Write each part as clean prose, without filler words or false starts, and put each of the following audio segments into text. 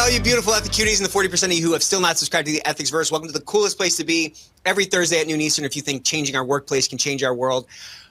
Hello, you beautiful Ethicuties and the 40% of you who have still not subscribed to the Ethicsverse. Welcome to the coolest place to be every Thursday at noon Eastern if you think changing our workplace can change our world.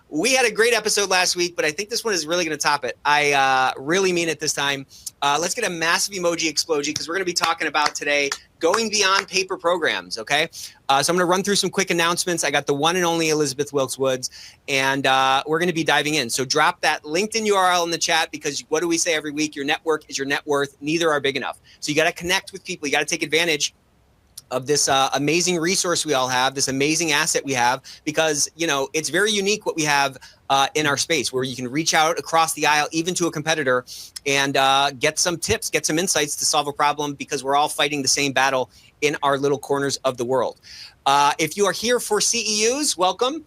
We had a great episode last week, but I think this one is really going to top it. I really mean it this time. Let's get a massive emoji explosion because we're going to be talking about today going beyond paper programs, okay? So I'm going to run through some quick announcements. I got the one and only Elizabeth Wilkes-Woods, and we're going to be diving in. So drop that LinkedIn URL in the chat because what do we say every week? Your network is your net worth. Neither are big enough. So you got to connect with people. You got to take advantage of this amazing resource we all have, this amazing asset we have, because, you know, it's very unique what we have in our space where you can reach out across the aisle, even to a competitor, and get some tips, get some insights to solve a problem because we're all fighting the same battle in our little corners of the world. If you are here for CEUs, welcome.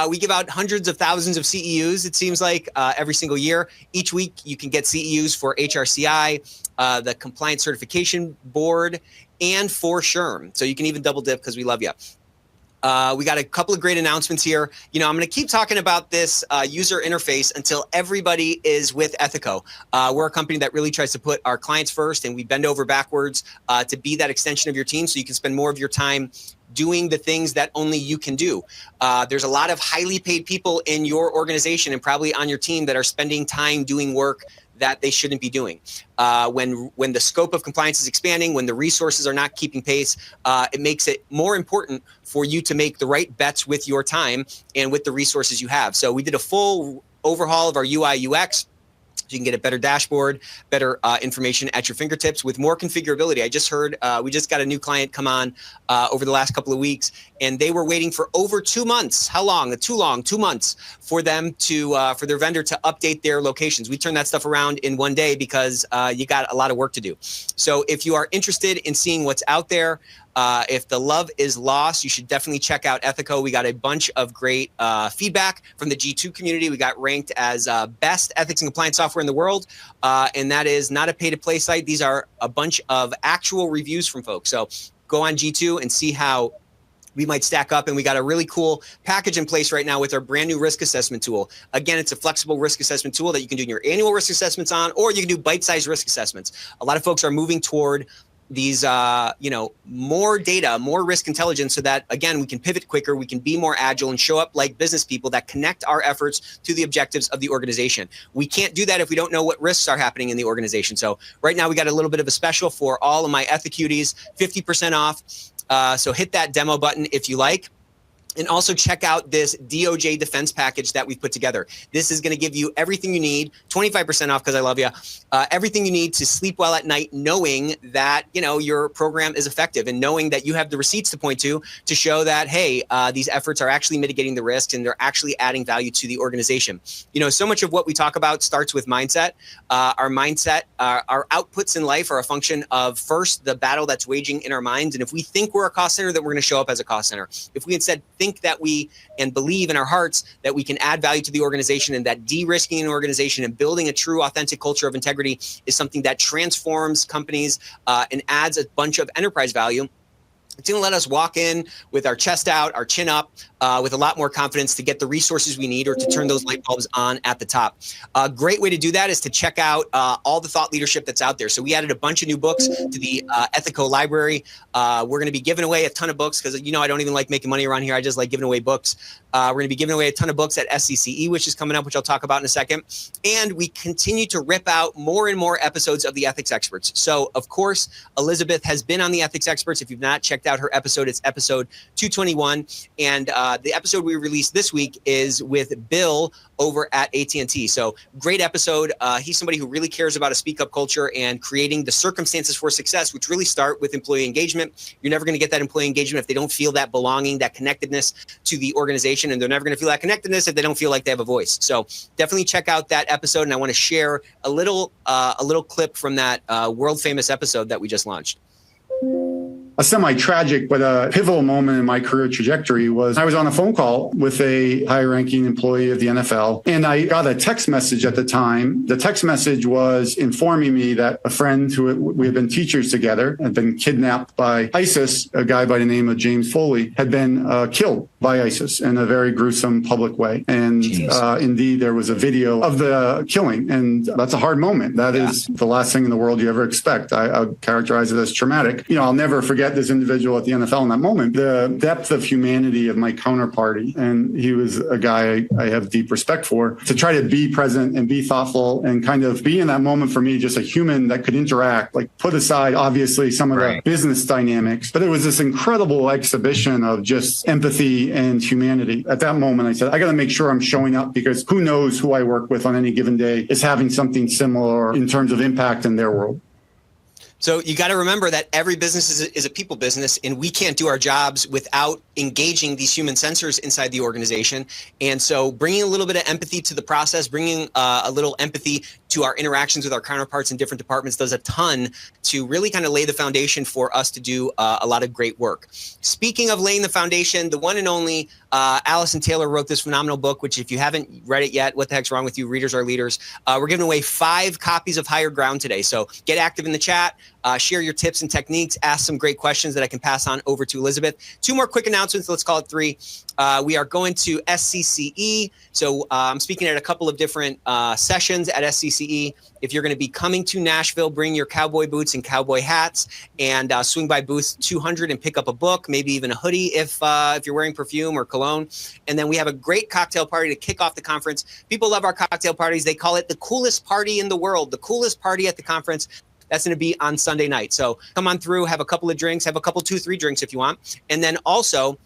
We give out hundreds of thousands of CEUs, it seems like, every single year. Each week, you can get CEUs for HRCI, the Compliance Certification Board, and for SHRM. So you can even double dip because we love you. We got a couple of great announcements here. You know, I'm going to keep talking about this user interface until everybody is with Ethico. We're a company that really tries to put our clients first, and we bend over backwards to be that extension of your team so you can spend more of your time doing the things that only you can do. There's a lot of highly paid people in your organization and probably on your team that are spending time doing work that they shouldn't be doing. When the scope of compliance is expanding, when the resources are not keeping pace, it makes it more important for you to make the right bets with your time and with the resources you have. So we did a full overhaul of our UI UX. So you can get a better dashboard, better information at your fingertips with more configurability. I just heard we just got a new client come on over the last couple of weeks, and they were waiting for over 2 months. How long? Too long, 2 months for them to for their vendor to update their locations. We turned that stuff around in 1 day because you got a lot of work to do. So if you are interested in seeing what's out there, if the love is lost, you should definitely check out Ethico. We got a bunch of great feedback from the G2 community. We got ranked as best ethics and compliance software in the world. And that is not a pay-to-play site. These are a bunch of actual reviews from folks. So go on G2 and see how we might stack up. And we got a really cool package in place right now with our brand new risk assessment tool. Again, it's a flexible risk assessment tool that you can do your annual risk assessments on, or you can do bite-sized risk assessments. A lot of folks are moving toward these, you know, more data, more risk intelligence so that, again, we can pivot quicker, we can be more agile and show up like business people that connect our efforts to the objectives of the organization. We can't do that if we don't know what risks are happening in the organization. So right now we got a little bit of a special for all of my Ethicuties, 50% off. So hit that demo button if you like. And also check out this DOJ defense package that we've put together. This is going to give you everything you need, 25% off because I love you, everything you need to sleep well at night, knowing that, you know, your program is effective and knowing that you have the receipts to point to show that, hey, these efforts are actually mitigating the risks and they're actually adding value to the organization. You know, so much of what we talk about starts with mindset. Our mindset, our outputs in life are a function of, first, the battle that's waging in our minds. And if we think we're a cost center, then we're going to show up as a cost center. If we instead think that we and believe in our hearts that we can add value to the organization and that de-risking an organization and building a true authentic culture of integrity is something that transforms companies and adds a bunch of enterprise value, it's going to let us walk in with our chest out, our chin up, with a lot more confidence to get the resources we need or to turn those light bulbs on at the top. A great way to do that is to check out all the thought leadership that's out there. So we added a bunch of new books to the Ethico library. We're going to be giving away a ton of books because, you know, I don't even like making money around here. I just like giving away books. We're going to be giving away a ton of books at SCCE, which is coming up, which I'll talk about in a second. And we continue to rip out more and more episodes of the Ethics Experts. So, of course, Elizabeth has been on the Ethics Experts. If you've not checked out her episode, it's episode 221. And the episode we released this week is with Bill over at AT&T. So great episode. He's somebody who really cares about a speak up culture and creating the circumstances for success, which really start with employee engagement. You're never going to get that employee engagement if they don't feel that belonging, that connectedness to the organization. And they're never going to feel that connectedness if they don't feel like they have a voice. So definitely check out that episode. And I want to share a little clip from that world famous episode that we just launched. A semi-tragic but a pivotal moment in my career trajectory was I was on a phone call with a high-ranking employee of the NFL, and I got a text message at the time. The text message was informing me that a friend who we had been teachers together had been kidnapped by ISIS, a guy by the name of James Foley, had been killed. by ISIS in a very gruesome public way. And indeed, there was a video of the killing. And that's a hard moment. That is the last thing in the world you ever expect. I would characterize it as traumatic. I'll never forget this individual at the NFL in that moment, the depth of humanity of my counterparty. And he was a guy I have deep respect for, to try to be present and be thoughtful and kind of be in that moment for me, just a human that could interact, like put aside, obviously, some of the business dynamics. But it was this incredible exhibition of just empathy and humanity. At that moment, I said, I got to make sure I'm showing up, because who knows who I work with on any given day is having something similar in terms of impact in their world. So you got to remember that every business is a people business, and we can't do our jobs without engaging these human sensors inside the organization. And so bringing a little bit of empathy to the process, bringing a little empathy to our interactions with our counterparts in different departments does a ton to really kind of lay the foundation for us to do a lot of great work. Speaking of laying the foundation, the one and only Allison Taylor wrote this phenomenal book, which if you haven't read it yet, what the heck's wrong with you? Readers are leaders. We're giving away 5 copies of Higher Ground today. So get active in the chat. Share your tips and techniques, ask some great questions that I can pass on over to Elizabeth. 2 more quick announcements. Let's call it 3. We are going to SCCE. So I'm speaking at a couple of different sessions at SCCE. If you're going to be coming to Nashville, bring your cowboy boots and cowboy hats, and swing by booth 200 and pick up a book, maybe even a hoodie if you're wearing perfume or cologne. And then we have a great cocktail party to kick off the conference. People love our cocktail parties. They call it the coolest party in the world, the coolest party at the conference. That's going to be on Sunday night. So come on through, have a couple of drinks, have a couple, 2, 3 drinks if you want. And then also,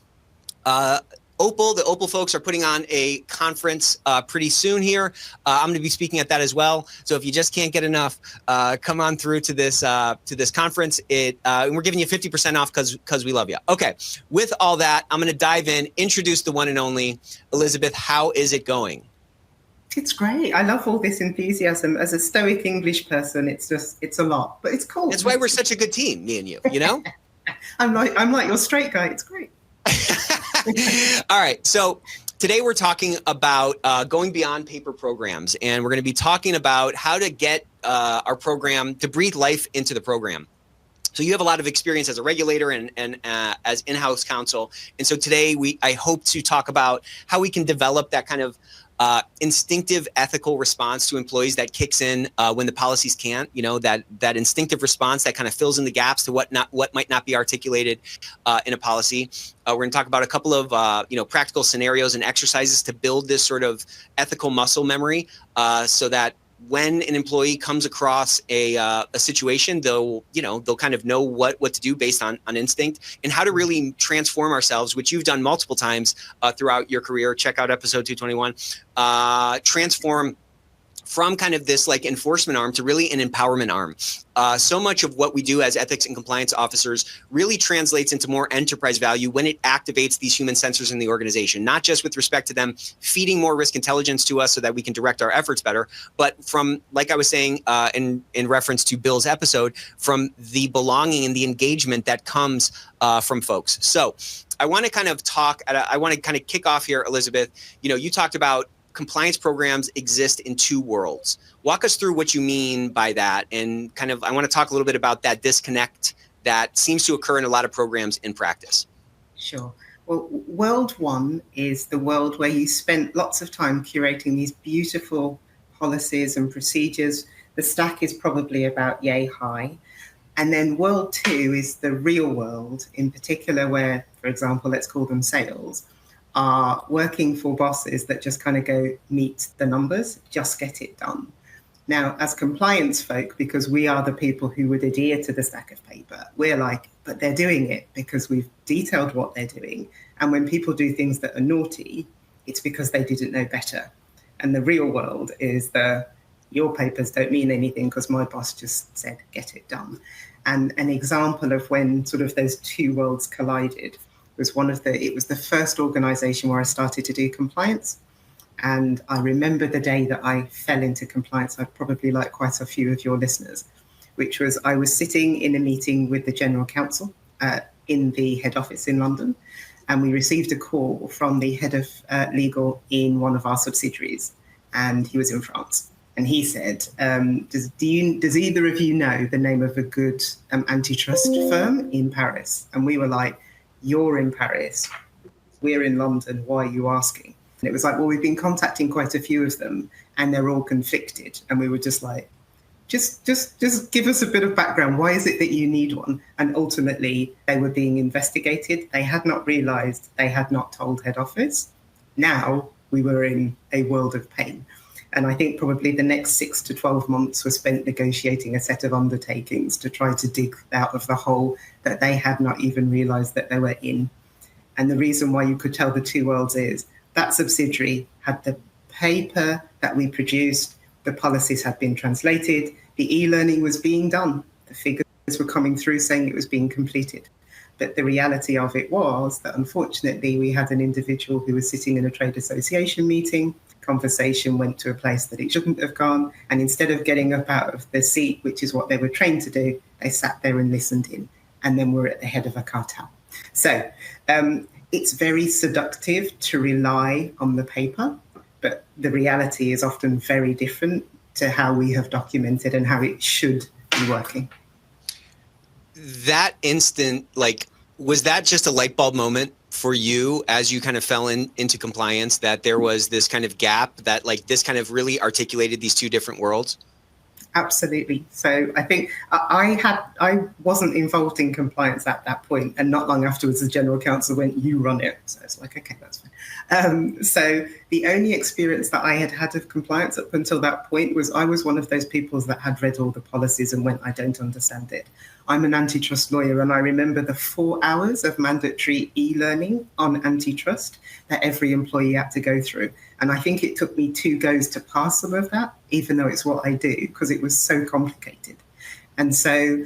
Opal, the Opal folks are putting on a conference pretty soon here. I'm going to be speaking at that as well. So if you just can't get enough, come on through to this conference. And we're giving you 50% off because we love you. Okay, with all that, I'm going to dive in, introduce the one and only Elizabeth. How is it going? It's great. I love all this enthusiasm. As a stoic English person, it's a lot, but it's cool. That's why we're such a good team, me and you, you know? I'm like your straight guy. It's great. All right. So today we're talking about going beyond paper programs, and we're going to be talking about how to get our program to breathe life into the program. So you have a lot of experience as a regulator and as in-house counsel. And so today I hope to talk about how we can develop that kind of instinctive ethical response to employees that kicks in when the policies can't, that instinctive response that kind of fills in the gaps to what might not be articulated in a policy. We're going to talk about a couple of practical scenarios and exercises to build this sort of ethical muscle memory so that when an employee comes across a situation, they'll kind of know what to do based on instinct, and how to really transform ourselves, which you've done multiple times throughout your career. Check out episode 221. Transform from kind of this like enforcement arm to really an empowerment arm. So much of what we do as ethics and compliance officers really translates into more enterprise value when it activates these human sensors in the organization, not just with respect to them feeding more risk intelligence to us so that we can direct our efforts better, but from, like I was saying in reference to Bill's episode, from the belonging and the engagement that comes from folks. So I want to kind of kick off here, Elizabeth. You talked about compliance programs exist in 2 worlds. Walk us through what you mean by that, and I want to talk a little bit about that disconnect that seems to occur in a lot of programs in practice. Sure. Well, world 1 is the world where you spent lots of time curating these beautiful policies and procedures. The stack is probably about yay high. And then world 2 is the real world, in particular where, for example, let's call them sales, are working for bosses that just kind of go meet the numbers, just get it done. Now, as compliance folk, because we are the people who would adhere to the stack of paper, we're like, but they're doing it because we've detailed what they're doing. And when people do things that are naughty, it's because they didn't know better. And the real world is your papers don't mean anything because my boss just said, get it done. And an example of when sort of those 2 worlds collided was it was the first organization where I started to do compliance. And I remember the day that I fell into compliance, I'd probably like quite a few of your listeners, which was I was sitting in a meeting with the general counsel in the head office in London. And we received a call from the head of legal in one of our subsidiaries. And he was in France. And he said, does either of you know the name of a good antitrust firm in Paris? And we were like, you're in Paris. we're in London, why are you asking? And it was like, well, we've been contacting quite a few of them and they're all conflicted. And we were just like, just give us a bit of background. Why is it that you need one? And ultimately, they were being investigated. They had not realized, they had not told head office. Now we were in a world of pain. And I think probably the next 6 to 12 months were spent negotiating a set of undertakings to try to dig out of the hole that they had not even realized that they were in. And the reason why you could tell the two worlds is that subsidiary had the paper that we produced, the policies had been translated, the e-learning was being done, the figures were coming through saying it was being completed. But the reality of it was that unfortunately we had an individual who was sitting in a trade association meeting, conversation went to a place that it shouldn't have gone, and instead of getting up out of their seat, which is what they were trained to do, they sat there and listened in, and then were at the head of a cartel. So it's very seductive to rely on the paper, but the reality is often very different to how we have documented and how it should be working. That instant, like, was that just a light bulb moment for you as you kind of fell into compliance, that there was this kind of gap, that like this kind of really articulated these two different worlds? Absolutely. So I think I wasn't involved in compliance at that point, and not long afterwards the general counsel went, you run it. So it's like, okay, that's fine. So the only experience that I had had of compliance up until that point was I was one of those people that had read all the policies and went, I don't understand it. I'm an antitrust lawyer, and I remember the 4 hours of mandatory e-learning on antitrust that every employee had to go through. And I think it took me 2 goes to pass some of that, even though it's what I do, because it was so complicated. And so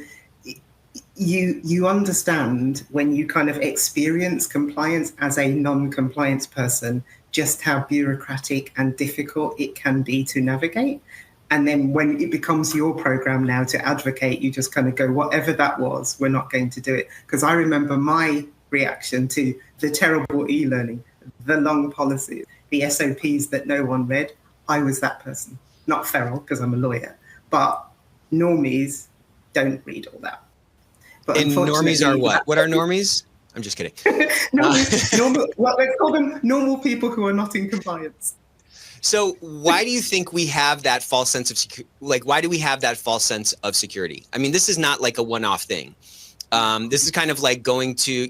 you understand when you kind of experience compliance as a non-compliance person, just how bureaucratic and difficult it can be to navigate. And then when it becomes your program now to advocate, you just kind of go, whatever that was, we're not going to do it. Because I remember my reaction to the terrible e-learning, the long policies, the SOPs that no one read. I was that person, not feral because I'm a lawyer, but normies don't read all that. But and normies are what? What are normies? I'm just kidding. Let's call them normal people who are not in compliance. So why do you think we have that false sense of why do we have that false sense of security? I mean, this is not like a one-off thing. This is kind of like going to,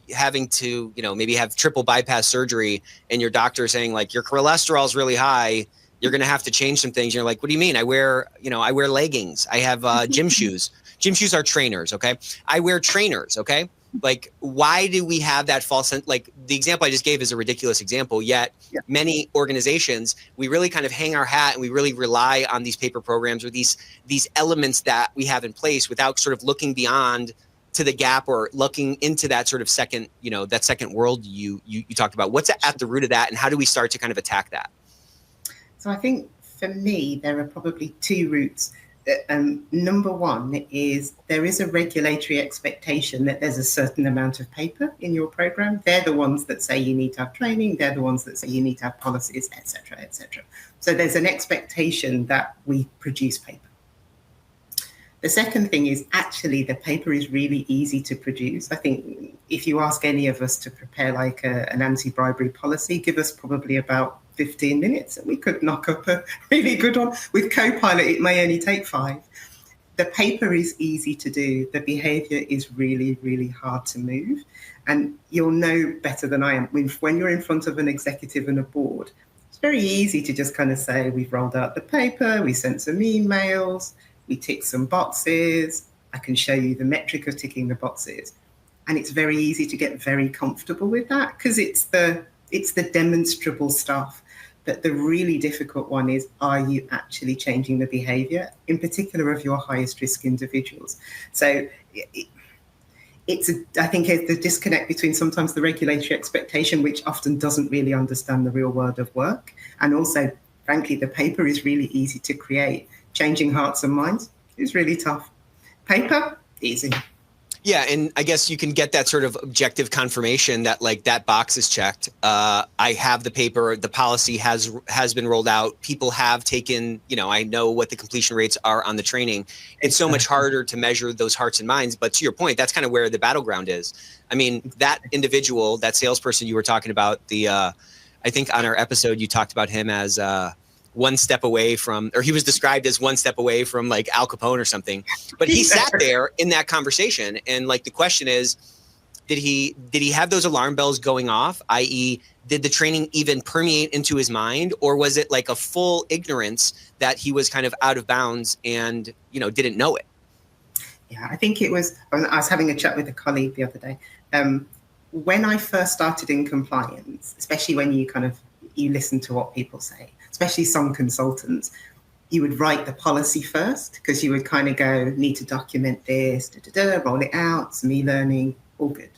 having to, maybe have triple bypass surgery, and your doctor saying like, your cholesterol is really high. You're going to have to change some things. You're like, what do you mean? I wear leggings. I have gym shoes. Gym shoes are trainers. Okay. I wear trainers. Okay. Like, why do we have that false sense? Like, the example I just gave is a ridiculous example, yet many organizations, we really kind of hang our hat and we really rely on these paper programs or these elements that we have in place without sort of looking beyond to the gap or looking into that sort of second, that second world you talked about. What's at the root of that, and how do we start to kind of attack that? So I think for me, there are probably 2 routes. Number one is there is a regulatory expectation that there's a certain amount of paper in your program. They're the ones that say you need to have training. They're the ones that say you need to have policies, et cetera, et cetera. So there's an expectation that we produce paper. The second thing is actually the paper is really easy to produce. I think if you ask any of us to prepare like an anti-bribery policy, give us probably about 15 minutes and we could knock up a really good one. With Copilot, it may only take 5. The paper is easy to do. The behavior is really, really hard to move. And you'll know better than I am. When you're in front of an executive and a board, it's very easy to just kind of say, we've rolled out the paper, we sent some emails, we tick some boxes. I can show you the metric of ticking the boxes. And it's very easy to get very comfortable with that because it's the demonstrable stuff. But the really difficult one is, are you actually changing the behavior, in particular of your highest risk individuals? So I think it's the disconnect between sometimes the regulatory expectation, which often doesn't really understand the real world of work. And also, frankly, the paper is really easy to create. Changing hearts and minds is really tough. Paper, easy. Yeah, and I guess you can get that sort of objective confirmation that like that box is checked. I have the paper, the policy has been rolled out. People have taken, I know what the completion rates are on the training. It's so much harder to measure those hearts and minds. But to your point, that's kind of where the battleground is. I mean, that individual, that salesperson you were talking about, I think on our episode you talked about him as one step away from, or he was described as one step away from like Al Capone or something. But he sat there in that conversation, and like the question is, did he have those alarm bells going off? I.e., did the training even permeate into his mind, or was it like a full ignorance that he was kind of out of bounds and didn't know it? Yeah, I think it was. I was having a chat with a colleague the other day. When I first started in compliance, especially when you listen to what people say, especially some consultants, you would write the policy first because you would kind of go, need to document this, roll it out, some e-learning, all good.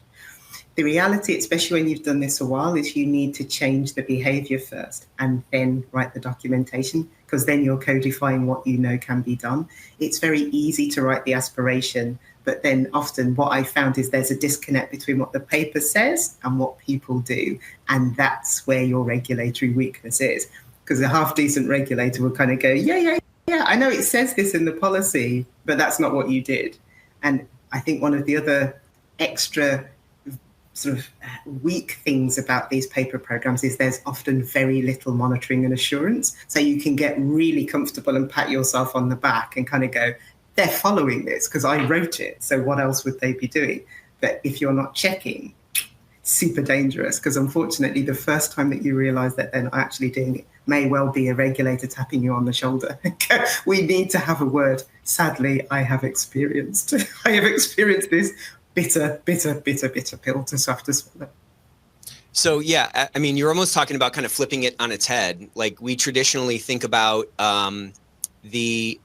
The reality, especially when you've done this a while, is you need to change the behavior first and then write the documentation, because then you're codifying what you know can be done. It's very easy to write the aspiration, but then often what I found is there's a disconnect between what the paper says and what people do. And that's where your regulatory weakness is. Because a half-decent regulator will kind of go, yeah, I know it says this in the policy, but that's not what you did. And I think one of the other extra sort of weak things about these paper programs is there's often very little monitoring and assurance. So you can get really comfortable and pat yourself on the back and kind of go, they're following this because I wrote it. So what else would they be doing? But if you're not checking, super dangerous, because unfortunately the first time that you realize that they're not actually doing it may well be a regulator tapping you on the shoulder. We need to have a word. Sadly, I have experienced this bitter pill to have to swallow. So yeah, I mean, you're almost talking about kind of flipping it on its head. Like we traditionally think about the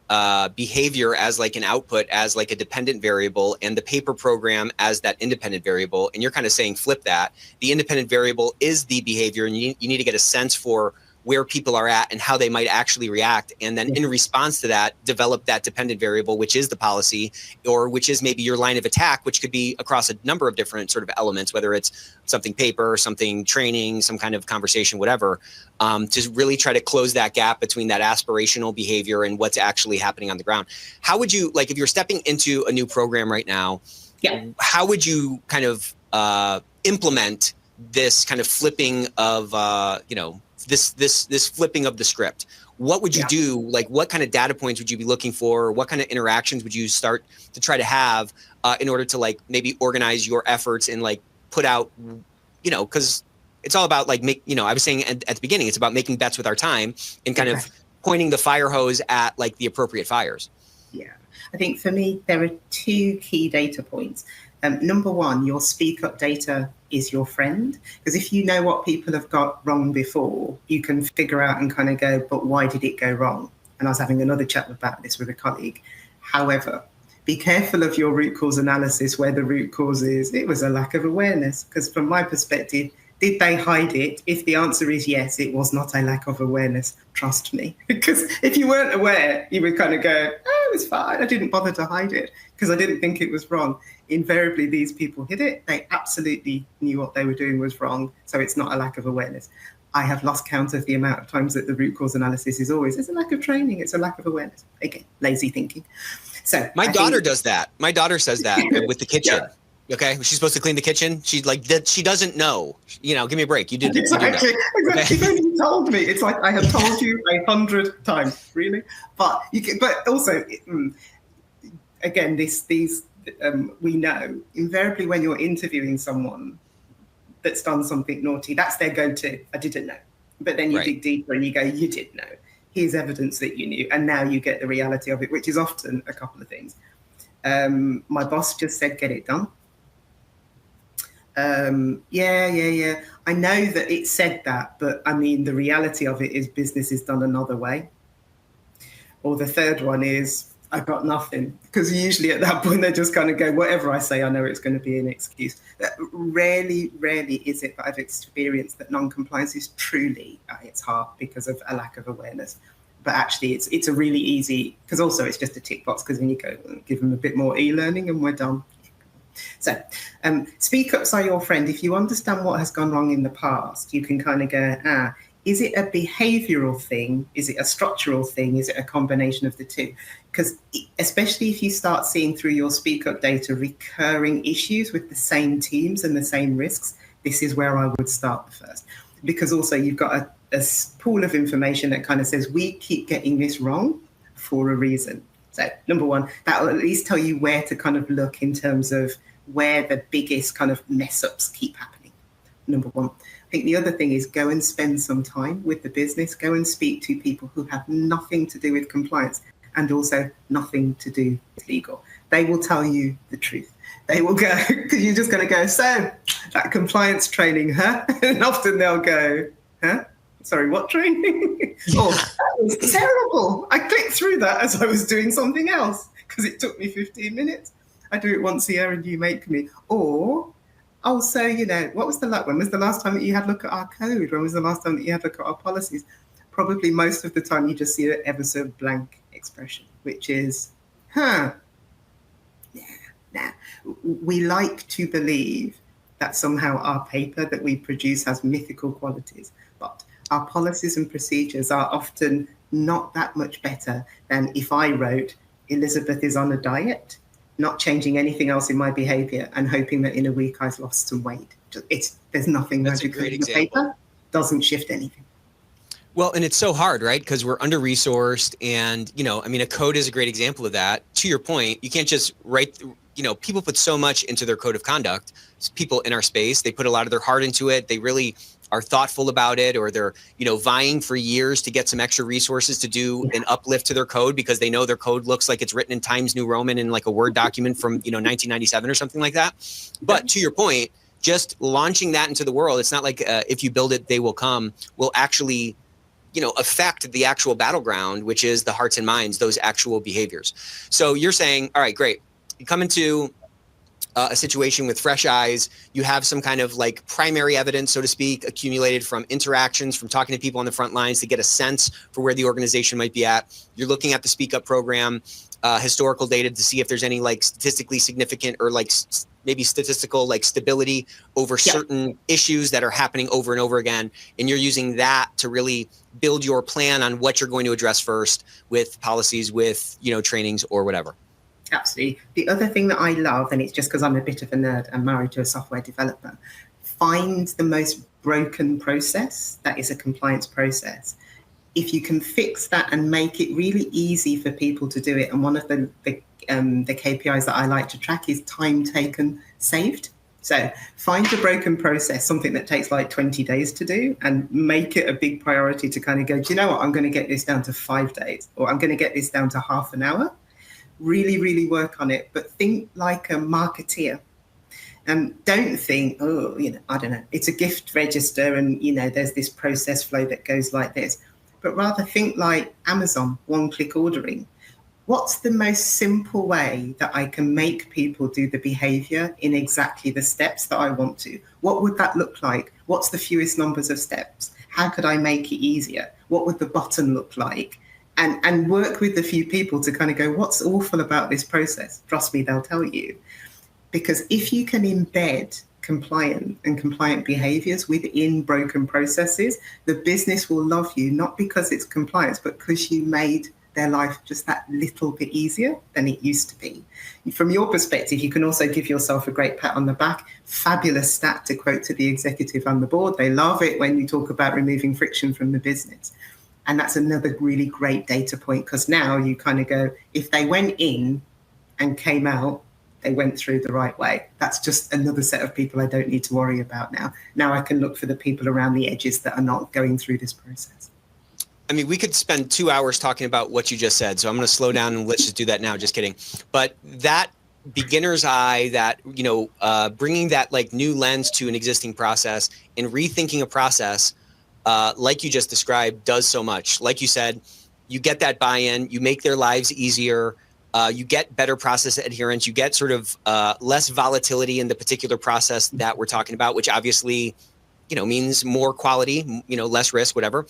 behavior as like an output, as like a dependent variable, and the paper program as that independent variable. And you're kind of saying flip that. The independent variable is the behavior, and you need to get a sense for where people are at and how they might actually react. And then in response to that, develop that dependent variable, which is the policy, or which is maybe your line of attack, which could be across a number of different sort of elements, whether it's something paper, something training, some kind of conversation, whatever, to really try to close that gap between that aspirational behavior and what's actually happening on the ground. How would you, like, if you're stepping into a new program right now, how would you kind of implement this kind of flipping of, this flipping of the script? What would you do? Like, what kind of data points would you be looking for? What kind of interactions would you start to try to have in order to like maybe organize your efforts and like put out, because it's all about like I was saying at the beginning, it's about making bets with our time and kind of pointing the fire hose at like the appropriate fires. Yeah, I think for me, there are two key data points. Number one, your speak up data is your friend, because if you know what people have got wrong before, you can figure out and kind of go, but why did it go wrong? And I was having another chat about this with a colleague. However, be careful of your root cause analysis where the root cause is, it was a lack of awareness. Because from my perspective, did they hide it? If the answer is yes, it was not a lack of awareness. Trust me. Because if you weren't aware, you would kind of go, oh, it was fine. I didn't bother to hide it because I didn't think it was wrong. Invariably, these people hid it. They absolutely knew what they were doing was wrong. So it's not a lack of awareness. I have lost count of the amount of times that the root cause analysis is always, it's a lack of training. It's a lack of awareness. Again, lazy thinking. So my daughter does that. My daughter says that with the kitchen. Okay, she's supposed to clean the kitchen. She she doesn't know. Give me a break. You did exactly. Okay. If only you told me. It's like I have told you 100 times, really. But but also, again, these we know invariably when you're interviewing someone that's done something naughty, that's their go-to. I didn't know, but then you dig deeper and you go, you did know. Here's evidence that you knew, and now you get the reality of it, which is often a couple of things. My boss just said, get it done. Yeah. I know that it said that, but I mean, the reality of it is business is done another way. Or the third one is, I got nothing. Because usually at that point, they just kind of go, whatever I say, I know it's going to be an excuse. Rarely is it that I've experienced that non-compliance is truly at its heart because of a lack of awareness. But actually, it's a really easy, because also it's just a tick box, because when you go, give them a bit more e-learning and we're done. So speak ups are your friend. If you understand what has gone wrong in the past, you can kind of go, is it a behavioral thing? Is it a structural thing? Is it a combination of the two? Because especially if you start seeing through your speak up data recurring issues with the same teams and the same risks, this is where I would start first. Because also you've got a pool of information that kind of says we keep getting this wrong for a reason. So number one, that will at least tell you where to kind of look in terms of where the biggest kind of mess ups keep happening. Number one. I think the other thing is go and spend some time with the business, go and speak to people who have nothing to do with compliance and also nothing to do with legal. They will tell you the truth. They will go, because you're just going to go, so that compliance training, huh? And often they'll go, huh? Sorry, what training? Oh, that was terrible. I clicked through that as I was doing something else because it took me 15 minutes. I do it once a year and you make me. Or, oh, so, what was when was the last time that you had a look at our code? When was the last time that you had a look at our policies? Probably most of the time you just see an ever so blank expression, which is, huh. Nah. We like to believe that somehow our paper that we produce has mythical qualities, but our policies and procedures are often not that much better than if I wrote, Elizabeth is on a diet, not changing anything else in my behavior and hoping that in a week I've lost some weight. There's nothing magical in the paper, doesn't shift anything. Well, and it's so hard, right? Because we're under-resourced and, a code is a great example of that. To your point, you can't just write, people put so much into their code of conduct. People in our space, they put a lot of their heart into it. They really are thoughtful about it, or they're, vying for years to get some extra resources to do an uplift to their code because they know their code looks like it's written in Times New Roman in like a Word document from, 1997 or something like that. But to your point, just launching that into the world, it's not like if you build it, they will come, will actually, affect the actual battleground, which is the hearts and minds, those actual behaviors. So you're saying, all right, great. You come into a situation with fresh eyes, you have some kind of like primary evidence, so to speak, accumulated from interactions, from talking to people on the front lines to get a sense for where the organization might be at. You're looking at the Speak Up program, historical data to see if there's any like statistically significant or like maybe statistical like stability over certain issues that are happening over and over again. And you're using that to really build your plan on what you're going to address first with policies, with, trainings or whatever. Absolutely. The other thing that I love, and it's just because I'm a bit of a nerd and married to a software developer, find the most broken process that is a compliance process. If you can fix that and make it really easy for people to do it, and one of the KPIs that I like to track is time taken saved. So find a broken process, something that takes like 20 days to do, and make it a big priority to kind of go, do you know what, I'm going to get this down to 5 days, or I'm going to get this down to half an hour. Really, really work on it, but think like a marketeer. Don't think, I don't know, it's a gift register and, there's this process flow that goes like this, but rather think like Amazon, one-click ordering. What's the most simple way that I can make people do the behavior in exactly the steps that I want to? What would that look like? What's the fewest numbers of steps? How could I make it easier? What would the button look like? And work with a few people to kind of go, what's awful about this process? Trust me, they'll tell you. Because if you can embed compliant behaviors within broken processes, the business will love you, not because it's compliance, but because you made their life just that little bit easier than it used to be. From your perspective, you can also give yourself a great pat on the back. Fabulous stat to quote to the executive on the board. They love it when you talk about removing friction from the business. And that's another really great data point, because now you kind of go, if they went in and came out, they went through the right way. That's just another set of people I don't need to worry about now. Now I can look for the people around the edges that are not going through this process. I mean, we could spend 2 hours talking about what you just said. So I'm going to slow down and let's just do that now. Just kidding. But that beginner's eye, that, bringing that like new lens to an existing process and rethinking a process, like you just described, does so much. Like you said, you get that buy-in, you make their lives easier, you get better process adherence, you get sort of less volatility in the particular process that we're talking about, which obviously, means more quality, less risk, whatever.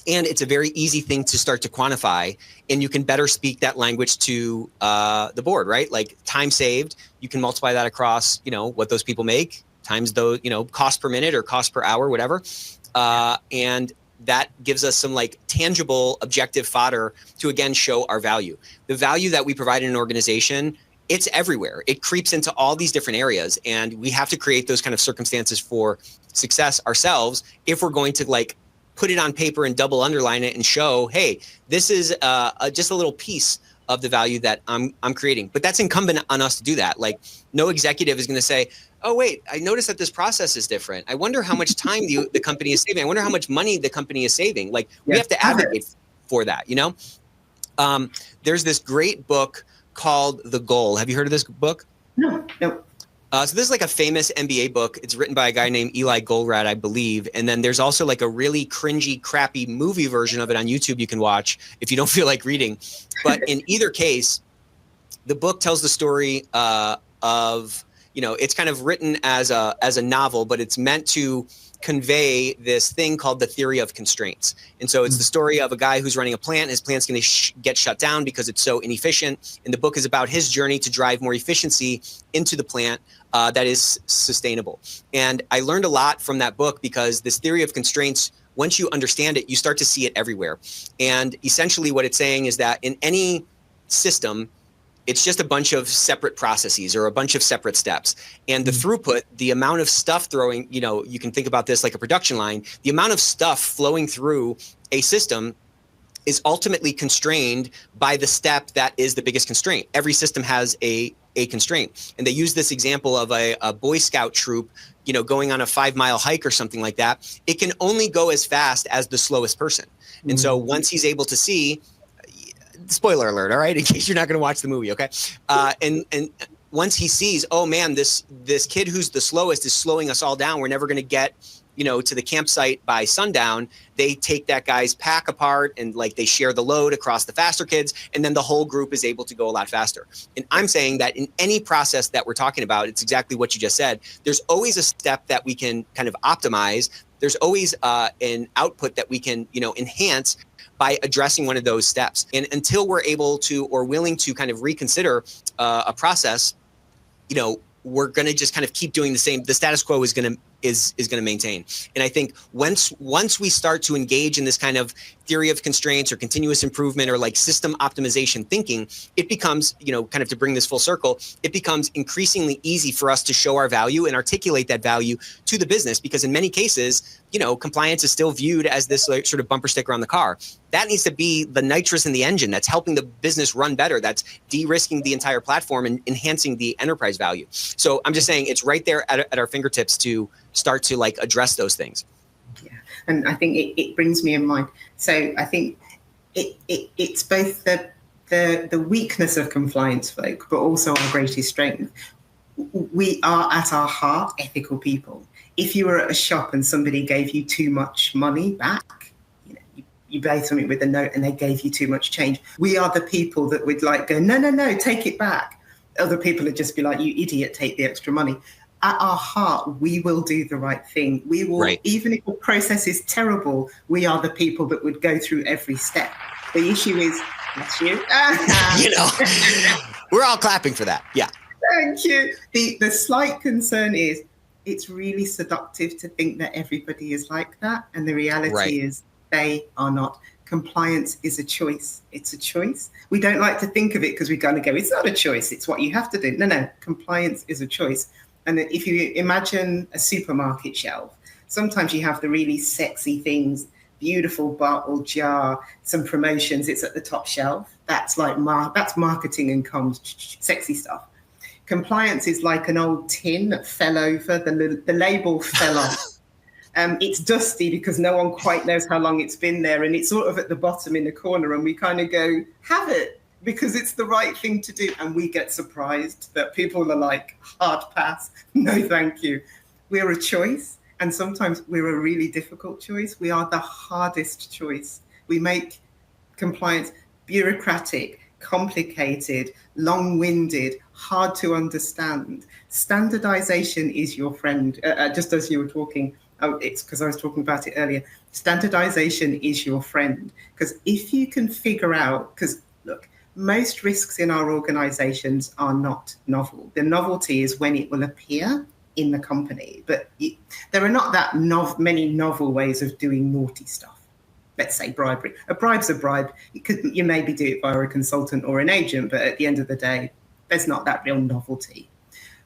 And it's a very easy thing to start to quantify, and you can better speak that language to the board, right? Like time saved, you can multiply that across, what those people make times those, cost per minute or cost per hour, whatever. And that gives us some like tangible, objective fodder to again show our value. The value that we provide in an organization, it's everywhere. It creeps into all these different areas, and we have to create those kind of circumstances for success ourselves if we're going to like put it on paper and double underline it and show, hey, this is just a little piece of the value that I'm creating. But that's incumbent on us to do that. Like no executive is going to say, oh, wait, I noticed that this process is different. I wonder how much time the company is saving. I wonder how much money the company is saving. Like we have to advocate for that, There's this great book called The Goal. Have you heard of this book? No. So this is like a famous MBA book. It's written by a guy named Eli Goldratt, I believe. And then there's also like a really cringy, crappy movie version of it on YouTube you can watch if you don't feel like reading. But in either case, the book tells the story of, it's kind of written as a novel, but it's meant to convey this thing called the theory of constraints. And so it's the story of a guy who's running a plant. His plant's going to get shut down because it's so inefficient. And the book is about his journey to drive more efficiency into the plant that is sustainable. And I learned a lot from that book because this theory of constraints, once you understand it, you start to see it everywhere. And essentially what it's saying is that in any system, it's just a bunch of separate processes or a bunch of separate steps. And the throughput, the amount of stuff throwing, you can think about this like a production line, the amount of stuff flowing through a system is ultimately constrained by the step that is the biggest constraint. Every system has a constraint. And they use this example of a Boy Scout troop, going on a 5-mile hike or something like that. It can only go as fast as the slowest person. And so once he's able to see, spoiler alert, all right, in case you're not going to watch the movie, okay? And once he sees, oh man, this kid who's the slowest is slowing us all down. We're never going to get, to the campsite by sundown. They take that guy's pack apart and like they share the load across the faster kids, and then the whole group is able to go a lot faster. And I'm saying that in any process that we're talking about, it's exactly what you just said. There's always a step that we can kind of optimize. There's always an output that we can, enhance by addressing one of those steps. And until we're able to or willing to kind of reconsider a process, we're going to just kind of keep doing the same. The status quo is going to maintain. And I think once we start to engage in this kind of theory of constraints or continuous improvement or like system optimization thinking, it becomes, kind of to bring this full circle, it becomes increasingly easy for us to show our value and articulate that value to the business, because in many cases, compliance is still viewed as this like sort of bumper sticker on the car. That needs to be the nitrous in the engine that's helping the business run better, that's de-risking the entire platform and enhancing the enterprise value. So I'm just saying it's right there at our fingertips to start to like address those things. Yeah, and I think it brings me in mind. So I think it's both the weakness of compliance folk, but also our greatest strength. We are at our heart ethical people. If you were at a shop and somebody gave you too much money back, you paid something with a note and they gave you too much change, we are the people that would like go, no, take it back. Other people would just be like, you idiot, take the extra money. At our heart, we will do the right thing. We will, right. Even if the process is terrible, we are the people that would go through every step. The issue is, that's you. We're all clapping for that. Yeah. Thank you. The slight concern is it's really seductive to think that everybody is like that. And the reality is they are not. Compliance is a choice. It's a choice. We don't like to think of it because we kind of go, it's not a choice. It's what you have to do. No. Compliance is a choice. And if you imagine a supermarket shelf, sometimes you have the really sexy things, beautiful bottle, jar, some promotions. It's at the top shelf. That's like that's marketing and comms, sexy stuff. Compliance is like an old tin that fell over. The label fell off. It's dusty because no one quite knows how long it's been there. And it's sort of at the bottom in the corner. And we kind of go, have it, because it's the right thing to do. And we get surprised that people are like, hard pass, no thank you. We're a choice. And sometimes we're a really difficult choice. We are the hardest choice. We make compliance bureaucratic, complicated, long-winded, hard to understand. Standardization is your friend, just as you were talking. it's because I was talking about it earlier. Standardization is your friend, because if you can figure out, because look, most risks in our organizations are not novel. The novelty is when it will appear in the company, but there are not that many novel ways of doing naughty stuff. Let's say bribery. A bribe's a bribe. You maybe do it via a consultant or an agent, but at the end of the day, there's not that real novelty.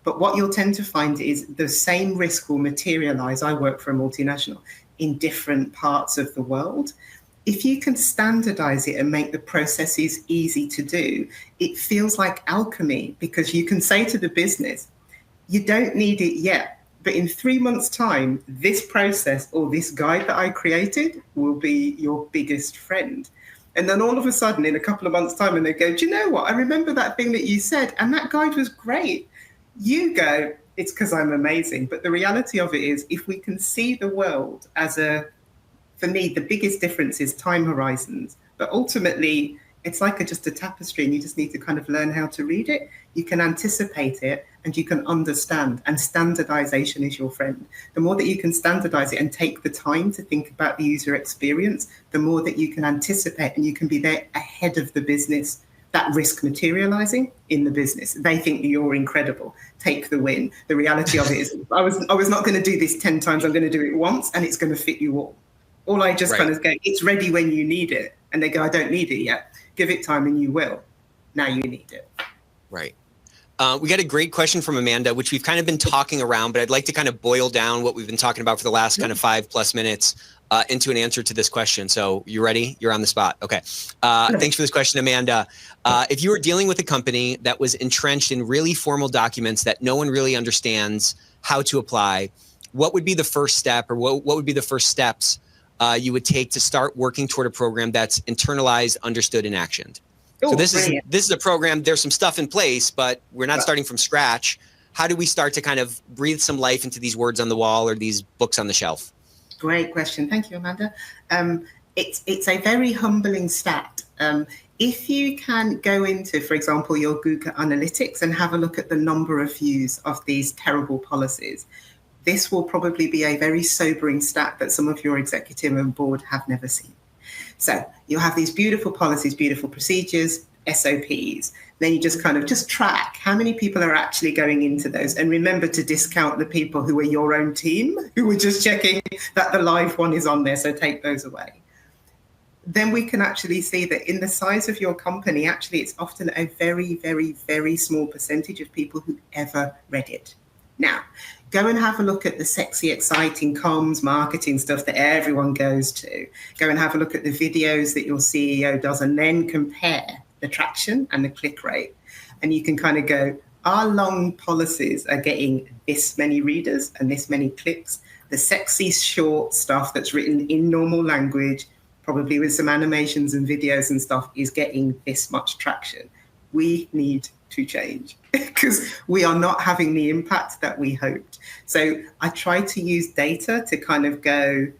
But what you'll tend to find is the same risk will materialize. I work for a multinational in different parts of the world. If you can standardize it and make the processes easy to do, it feels like alchemy, because you can say to the business, you don't need it yet, but in 3 months' time, this process or this guide that I created will be your biggest friend. And then all of a sudden, in a couple of months' time, and they go, do you know what? I remember that thing that you said, and that guide was great. You go, it's because I'm amazing. But the reality of it is, if we can see the world as for me, the biggest difference is time horizons. But ultimately, it's like just a tapestry, and you just need to kind of learn how to read it. You can anticipate it, and you can understand. And standardization is your friend. The more that you can standardize it and take the time to think about the user experience, the more that you can anticipate, and you can be there ahead of the business. That risk materializing in the business. They think you're incredible. Take the win. The reality of it is, I was not going to do this 10 times. I'm going to do it once, and it's going to fit you all. All I just kind of go, it's ready when you need it. And they go, I don't need it yet. Give it time and you will. Now you need it. Right. We got a great question from Amanda, which we've kind of been talking around, but I'd like to kind of boil down what we've been talking about for the last kind of 5+ minutes into an answer to this question. So you ready? You're on the spot. Okay. Thanks for this question, Amanda. If you were dealing with a company that was entrenched in really formal documents that no one really understands how to apply, what would be the first step, or what would be the first steps you would take to start working toward a program that's internalized, understood, and actioned? Oh, so this is a program. There's some stuff in place, but we're not starting from scratch. How do we start to kind of breathe some life into these words on the wall or these books on the shelf? Great question. Thank you, Amanda. It's a very humbling stat. If you can go into, for example, your Google Analytics and have a look at the number of views of these terrible policies, this will probably be a very sobering stat that some of your executive and board have never seen. So you'll have these beautiful policies, beautiful procedures, SOPs. Then you just kind of track how many people are actually going into those. And remember to discount the people who are your own team, who are just checking that the live one is on there. So take those away. Then we can actually see that in the size of your company, actually, it's often a very, very, very small percentage of people who ever read it. Now, go and have a look at the sexy, exciting comms, marketing stuff that everyone goes to. Go and have a look at the videos that your CEO does, and then compare the traction and the click rate. And you can kind of go, our long policies are getting this many readers and this many clicks. The sexy, short stuff that's written in normal language, probably with some animations and videos and stuff, is getting this much traction. We need to change because we are not having the impact that we hoped. So I try to use data to kind of go,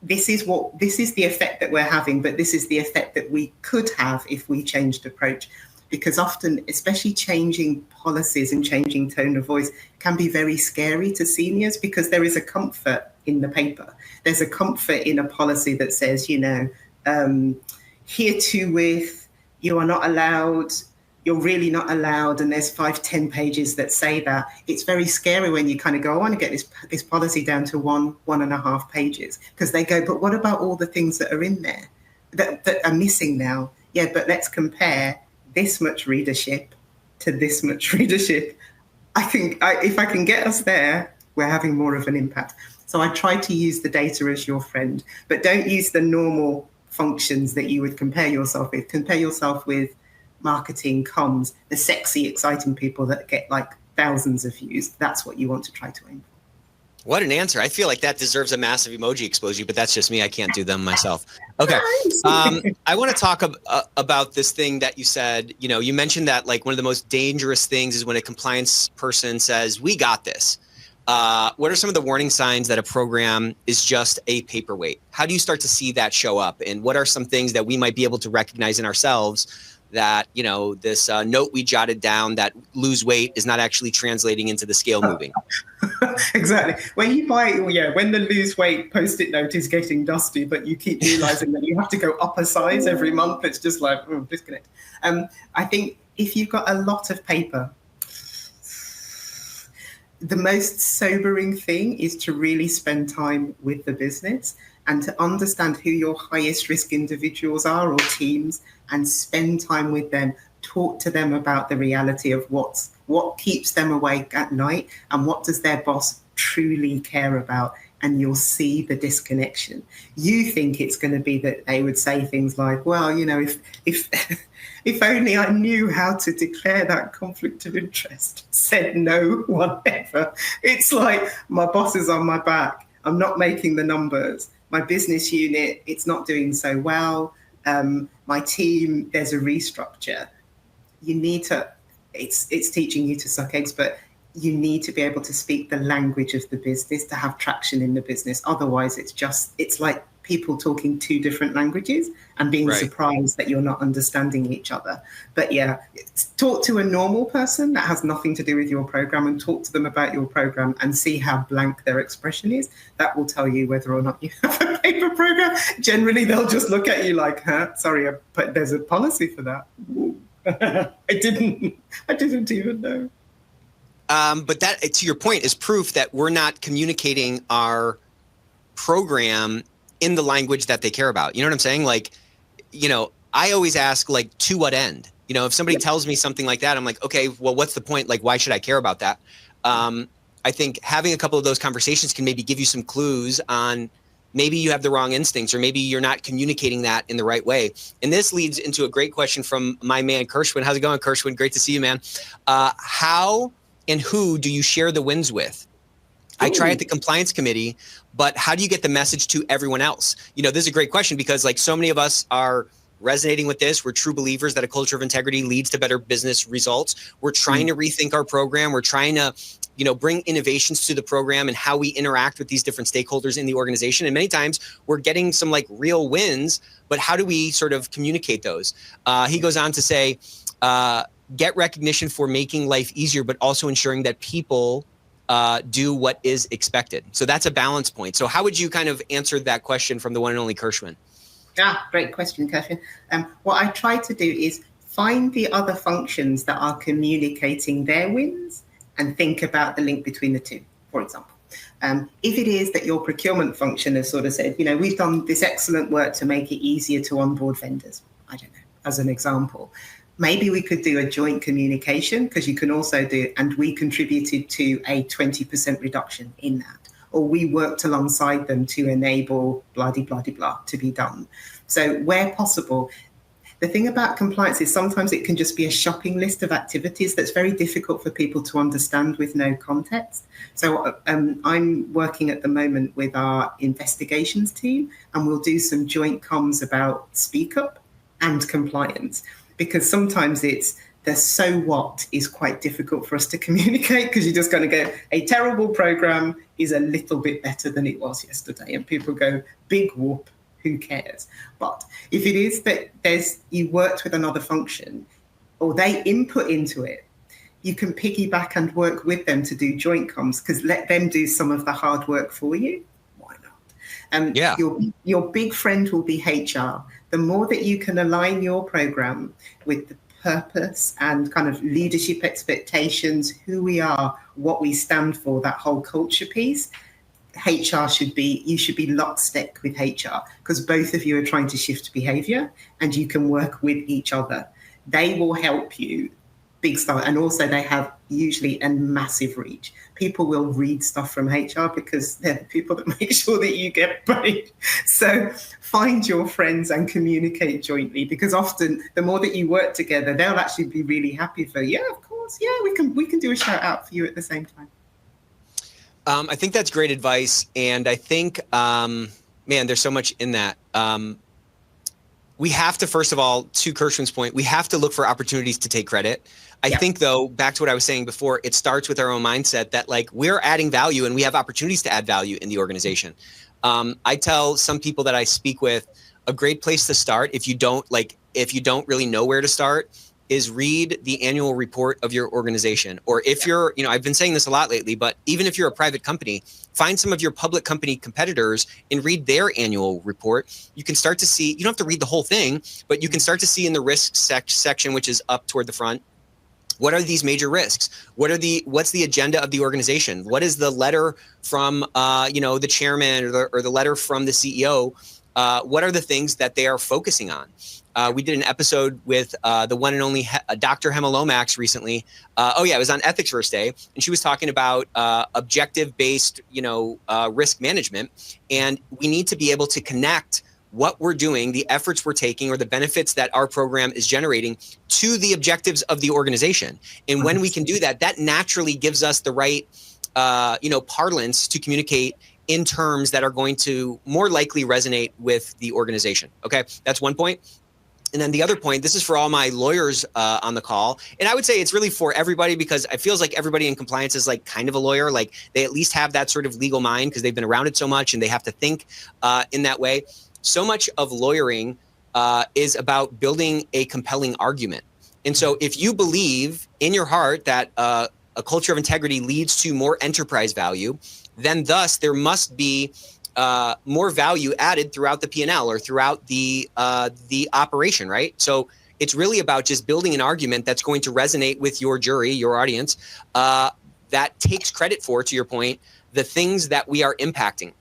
this is the effect that we're having, but this is the effect that we could have if we changed approach. Because often, especially changing policies and changing tone of voice can be very scary to seniors, because there is a comfort in the paper. There's a comfort in a policy that says, herewith, you are not allowed, you're really not allowed, and there's 5-10 pages that say that. It's very scary when you kind of go, I want to get this policy down to 1.5 pages, because they go, but what about all the things that are in there that are missing now? Yeah, but let's compare this much readership to this much readership. I think if I can get us there, we're having more of an impact. So I try to use the data as your friend, but don't use the normal functions that you would compare yourself with. Compare yourself with marketing, comms, the sexy, exciting people that get like thousands of views. That's what you want to try to aim for. What an answer. I feel like that deserves a massive emoji explosion, but that's just me. I can't do them myself. Okay. I want to talk about this thing that you said. You mentioned that like one of the most dangerous things is when a compliance person says, we got this. What are some of the warning signs that a program is just a paperweight? How do you start to see that show up? And what are some things that we might be able to recognize in ourselves that, this note we jotted down that lose weight is not actually translating into the scale moving? Exactly. When you buy, when the lose weight post-it note is getting dusty, but you keep realizing that you have to go up a size every month, it's just like, disconnect. I think if you've got a lot of paper, the most sobering thing is to really spend time with the business and to understand who your highest risk individuals are or teams and spend time with them. Talk to them about the reality of what keeps them awake at night and what does their boss truly care about, and you'll see the disconnection. You think it's going to be that they would say things like, well, if if only I knew how to declare that conflict of interest, said no one ever. It's like, my boss is on my back, I'm not making the numbers, my business unit, it's not doing so well, my team, there's a restructure. You need to, it's teaching you to suck eggs, but you need to be able to speak the language of the business to have traction in the business. Otherwise, it's like people talking two different languages and being surprised that you're not understanding each other. But yeah, talk to a normal person that has nothing to do with your program and talk to them about your program and see how blank their expression is. That will tell you whether or not you have a paper program. Generally, they'll just look at you like, sorry, but there's a policy for that. I didn't even know. But that, to your point, is proof that we're not communicating our program in the language that they care about. You know what I'm saying? Like, I always ask, like, to what end? If somebody tells me something like that, I'm like, okay, well, what's the point? Like, why should I care about that? I think having a couple of those conversations can maybe give you some clues on maybe you have the wrong instincts, or maybe you're not communicating that in the right way. And this leads into a great question from my man, Kershwin. How's it going, Kershwin? Great to see you, man. How and who do you share the wins with? I try at the compliance committee, but how do you get the message to everyone else? This is a great question because, like, so many of us are resonating with this. We're true believers that a culture of integrity leads to better business results. We're trying to rethink our program. We're trying to, bring innovations to the program and how we interact with these different stakeholders in the organization. And many times we're getting some, like, real wins, but how do we sort of communicate those? He goes on to say, get recognition for making life easier, but also ensuring that people do what is expected. So that's a balance point. So how would you kind of answer that question from the one and only Kershwin? Great question, Kershwin. What I try to do is find the other functions that are communicating their wins and think about the link between the two, for example. If it is that your procurement function has sort of said, we've done this excellent work to make it easier to onboard vendors, I don't know, as an example, maybe we could do a joint communication, because you can also do, and we contributed to a 20% reduction in that, or we worked alongside them to enable blah, blah, blah, blah to be done. So where possible, the thing about compliance is sometimes it can just be a shopping list of activities that's very difficult for people to understand with no context. So I'm working at the moment with our investigations team, and we'll do some joint comms about speak up and compliance, because sometimes it's the so what is quite difficult for us to communicate, because you're just going to go, a terrible program is a little bit better than it was yesterday. And people go, big whoop, who cares? But if it is that you worked with another function or they input into it, you can piggyback and work with them to do joint comms, because let them do some of the hard work for you. Why not? Your big friend will be HR. The more that you can align your program with the purpose and kind of leadership expectations, who we are, what we stand for, that whole culture piece, you should be lockstep with HR, because both of you are trying to shift behavior and you can work with each other. They will help you big style. And also they have usually a massive reach. People will read stuff from HR because they're the people that make sure that you get paid. So find your friends and communicate jointly, because often the more that you work together, they'll actually be really happy for, yeah, of course. Yeah, we can do a shout out for you at the same time. I think that's great advice. And I think, man, there's so much in that. We have to, first of all, to Kershwin's point, we have to look for opportunities to take credit. I think, though, back to what I was saying before, it starts with our own mindset that, like, we're adding value and we have opportunities to add value in the organization. I tell some people that I speak with, a great place to start, if you don't really know where to start, is read the annual report of your organization. Or if you're, I've been saying this a lot lately, but even if you're a private company, find some of your public company competitors and read their annual report. You can start to see, you don't have to read the whole thing, but you can start to see in the risk section, which is up toward the front, what are these major risks? What's the agenda of the organization? What is the letter from, the chairman or the letter from the CEO? What are the things that they are focusing on? We did an episode with the one and only Dr. Hema Lomax recently. It was on Ethicsverse Day, and she was talking about objective-based, risk management. And we need to be able to connect what we're doing, the efforts we're taking, or the benefits that our program is generating to the objectives of the organization. And when we can do that, that naturally gives us the right, parlance to communicate in terms that are going to more likely resonate with the organization. Okay, that's one point. And then the other point, this is for all my lawyers on the call. And I would say it's really for everybody, because it feels like everybody in compliance is like kind of a lawyer. Like they at least have that sort of legal mind because they've been around it so much and they have to think in that way. So much of lawyering is about building a compelling argument. And so if you believe in your heart that a culture of integrity leads to more enterprise value, then thus there must be more value added throughout the P&L or throughout the operation, right? So it's really about just building an argument that's going to resonate with your jury, your audience, that takes credit for, to your point, the things that we are impacting.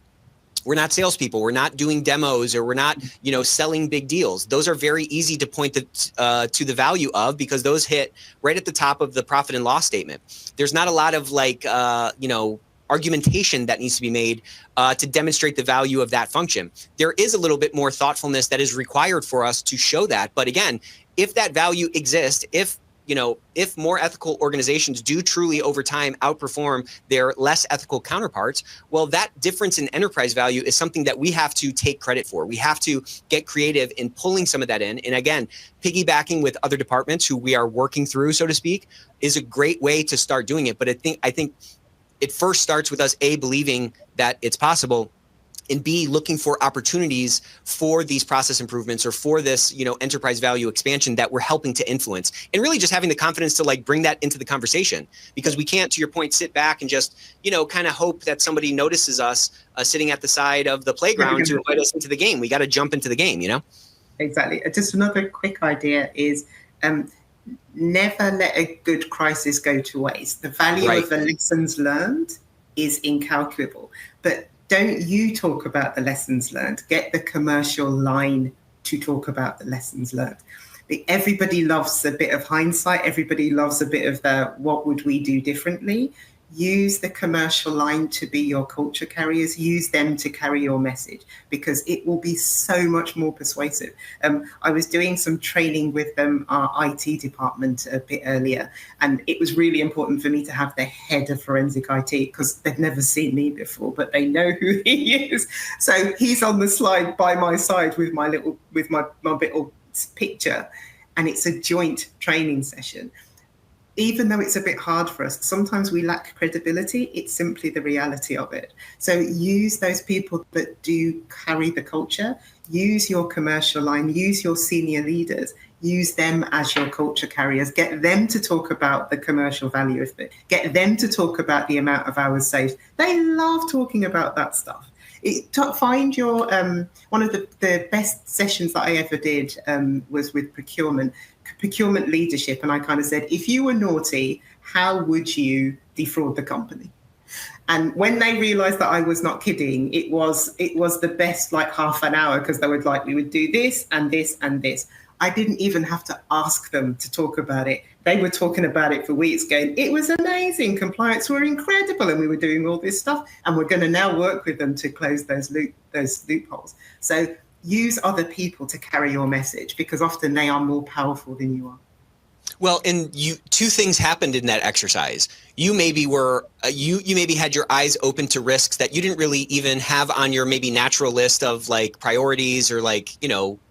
We're not salespeople. We're not doing demos, or we're not, selling big deals. Those are very easy to point to the value of, because those hit right at the top of the profit and loss statement. There's not a lot of argumentation that needs to be made to demonstrate the value of that function. There is a little bit more thoughtfulness that is required for us to show that. But again, if that value exists, if more ethical organizations do truly over time outperform their less ethical counterparts, well, that difference in enterprise value is something that we have to take credit for. We have to get creative in pulling some of that in. And again, piggybacking with other departments who we are working through, so to speak, is a great way to start doing it. But I think it first starts with us, A, believing that it's possible, and B, looking for opportunities for these process improvements or for this, enterprise value expansion that we're helping to influence, and really just having the confidence to bring that into the conversation, because we can't, to your point, sit back and just, kind of hope that somebody notices us sitting at the side of the playground to invite us into the game. We got to jump into the game, Exactly. Just another quick idea is, never let a good crisis go to waste. The value of the lessons learned is incalculable, but don't you talk about the lessons learned. Get the commercial line to talk about the lessons learned. Everybody loves a bit of hindsight. Everybody loves a bit of the what would we do differently. Use the commercial line to be your culture carriers. Use them to carry your message, because it will be so much more persuasive. I was doing some training with our IT department a bit earlier, and it was really important for me to have the head of forensic IT, because they've never seen me before, but they know who he is. So he's on the slide by my side with my little picture, and it's a joint training session. Even though it's a bit hard for us, sometimes we lack credibility. It's simply the reality of it. So use those people that do carry the culture. Use your commercial line. Use your senior leaders. Use them as your culture carriers. Get them to talk about the commercial value of it. Get them to talk about the amount of hours saved. They love talking about that stuff. Find your one of the best sessions that I ever did was with procurement leadership, and I kind of said, if you were naughty, how would you defraud the company? And when they realized that I was not kidding, it was the best half an hour, because they would we would do this and this and this. I didn't even have to ask them to talk about it. They were talking about it for weeks, going, it was amazing, compliance were incredible, and we were doing all this stuff, and we're going to now work with them to close those loopholes. So use other people to carry your message, because often they are more powerful than you are. Well, and two things happened in that exercise. You maybe you maybe had your eyes open to risks that you didn't really even have on your maybe natural list of priorities or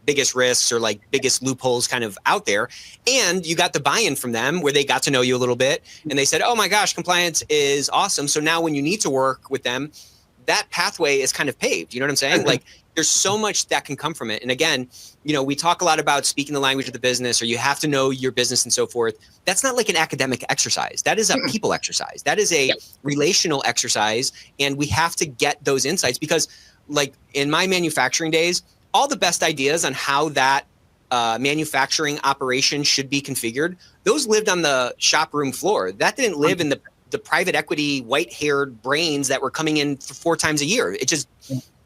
biggest risks or biggest loopholes kind of out there. And you got the buy-in from them where they got to know you a little bit, and they said, oh my gosh, compliance is awesome. So now when you need to work with them, that pathway is kind of paved. You know what I'm saying? there's so much that can come from it. And again, we talk a lot about speaking the language of the business, or you have to know your business and so forth. That's not like an academic exercise. That is a people exercise. That is a relational exercise. And we have to get those insights, because like in my manufacturing days, all the best ideas on how that manufacturing operation should be configured, those lived on the shop room floor. That didn't live in the private equity, white-haired brains that were coming in 4 times a year.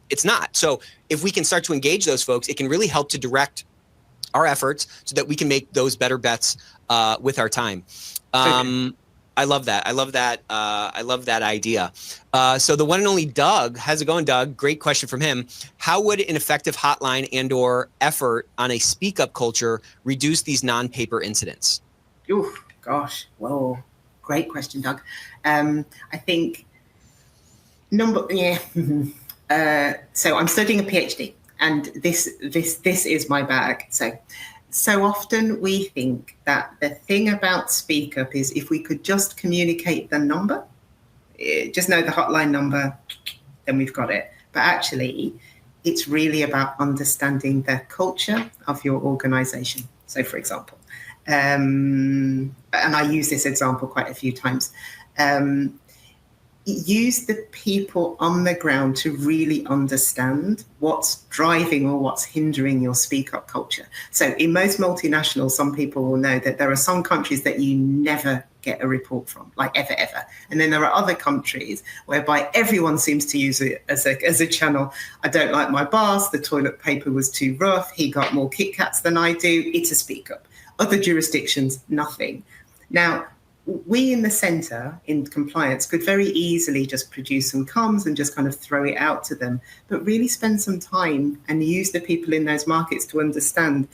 It's not. So if we can start to engage those folks, it can really help to direct our efforts so that we can make those better bets with our time. I love that. I love that idea. So the one and only Doug, how's it going, Doug? Great question from him. How would an effective hotline and or effort on a speak up culture reduce these non-paper incidents? Oh, gosh. Whoa. Great question, Doug. I think so I'm studying a PhD, and this is my bag. So often we think that the thing about speak up is if we could just communicate the number, just know the hotline number, then we've got it. But actually, it's really about understanding the culture of your organization. So for example, and I use this example quite a few times, use the people on the ground to really understand what's driving or what's hindering your speak up culture. So in most multinationals, some people will know that there are some countries that you never get a report from, like ever. And then there are other countries whereby everyone seems to use it as a channel. I don't like my boss, the toilet paper was too rough, he got more Kit Kats than I do, it's a speak up. Other jurisdictions, nothing. Now, we in the center in compliance could very easily just produce some comms and just kind of throw it out to them, but really spend some time and use the people in those markets to understand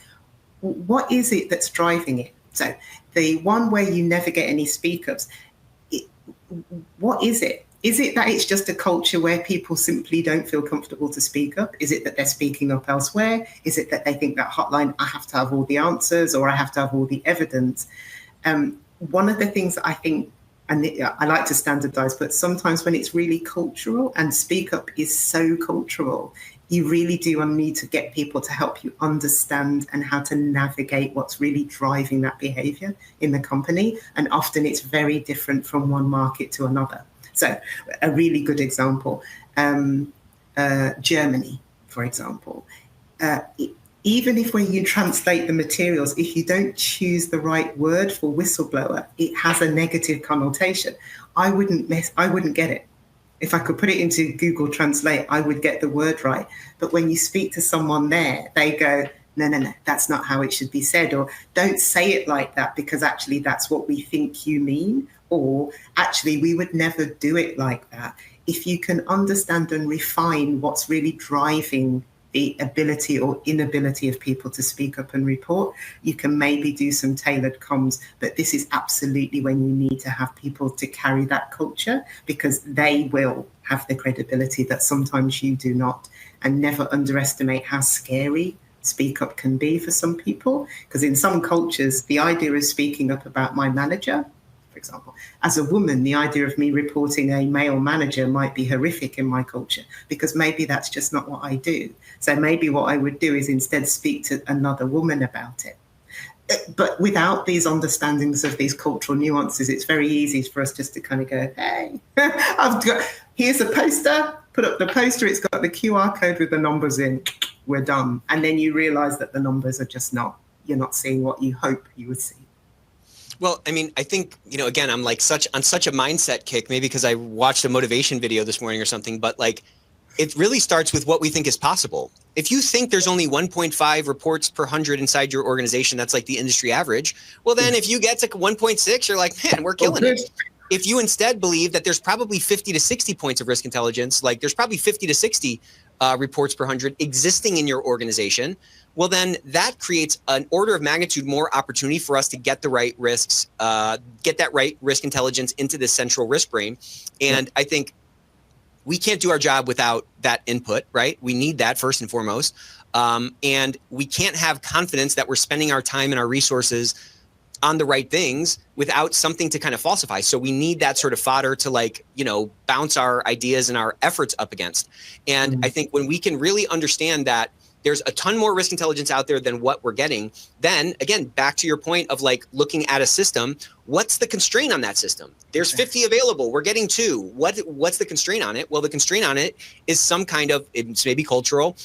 what is it that's driving it. So the one where you never get any speak ups, what is it? Is it that it's just a culture where people simply don't feel comfortable to speak up? Is it that they're speaking up elsewhere? Is it that they think that hotline, I have to have all the answers or I have to have all the evidence? One of the things that I think, and I like to standardize, but sometimes when it's really cultural, and speak up is so cultural, you really do need to get people to help you understand and how to navigate what's really driving that behavior in the company. And often it's very different from one market to another. So a really good example, Germany, for example, even if when you translate the materials, if you don't choose the right word for whistleblower, it has a negative connotation. I wouldn't get it. If I could put it into Google Translate, I would get the word right. But when you speak to someone there, they go, no, that's not how it should be said. Or don't say it like that because actually that's what we think you mean. Or actually, we would never do it like that. If you can understand and refine what's really driving the ability or inability of people to speak up and report, you can maybe do some tailored comms. But this is absolutely when you need to have people to carry that culture, because they will have the credibility that sometimes you do not. And never underestimate how scary speak up can be for some people, because in some cultures, the idea of speaking up about my manager, for example, as a woman, the idea of me reporting a male manager might be horrific in my culture, because maybe that's just not what I do. So maybe what I would do is instead speak to another woman about it. But without these understandings of these cultural nuances, it's very easy for us just to kind of go, hey, here's a poster, put up the poster, it's got the QR code with the numbers in, we're done. And then you realize that the numbers are just not, you're not seeing what you hope you would see. Well, I mean, I think, again, I'm like on such a mindset kick, maybe because I watched a motivation video this morning or something, but like, it really starts with what we think is possible. If you think there's only 1.5 reports per 100 inside your organization, that's like the industry average. Well, then if you get to 1.6, you're like, man, we're killing it. If you instead believe that there's probably 50 to 60 points of risk intelligence, like there's probably 50 to 60 reports per 100 existing in your organization, well, then that creates an order of magnitude more opportunity for us to get the right risks, get that right risk intelligence into this central risk brain. And I think we can't do our job without that input, right? We need that first and foremost. And we can't have confidence that we're spending our time and our resources on the right things without something to kind of falsify. So we need that sort of fodder to like, bounce our ideas and our efforts up against. And I think when we can really understand that there's a ton more risk intelligence out there than what we're getting, then again, back to your point of like looking at a system, what's the constraint on that system? There's 50 available, we're getting 2. What's the constraint on it? Well, the constraint on it is some kind of, it's maybe cultural,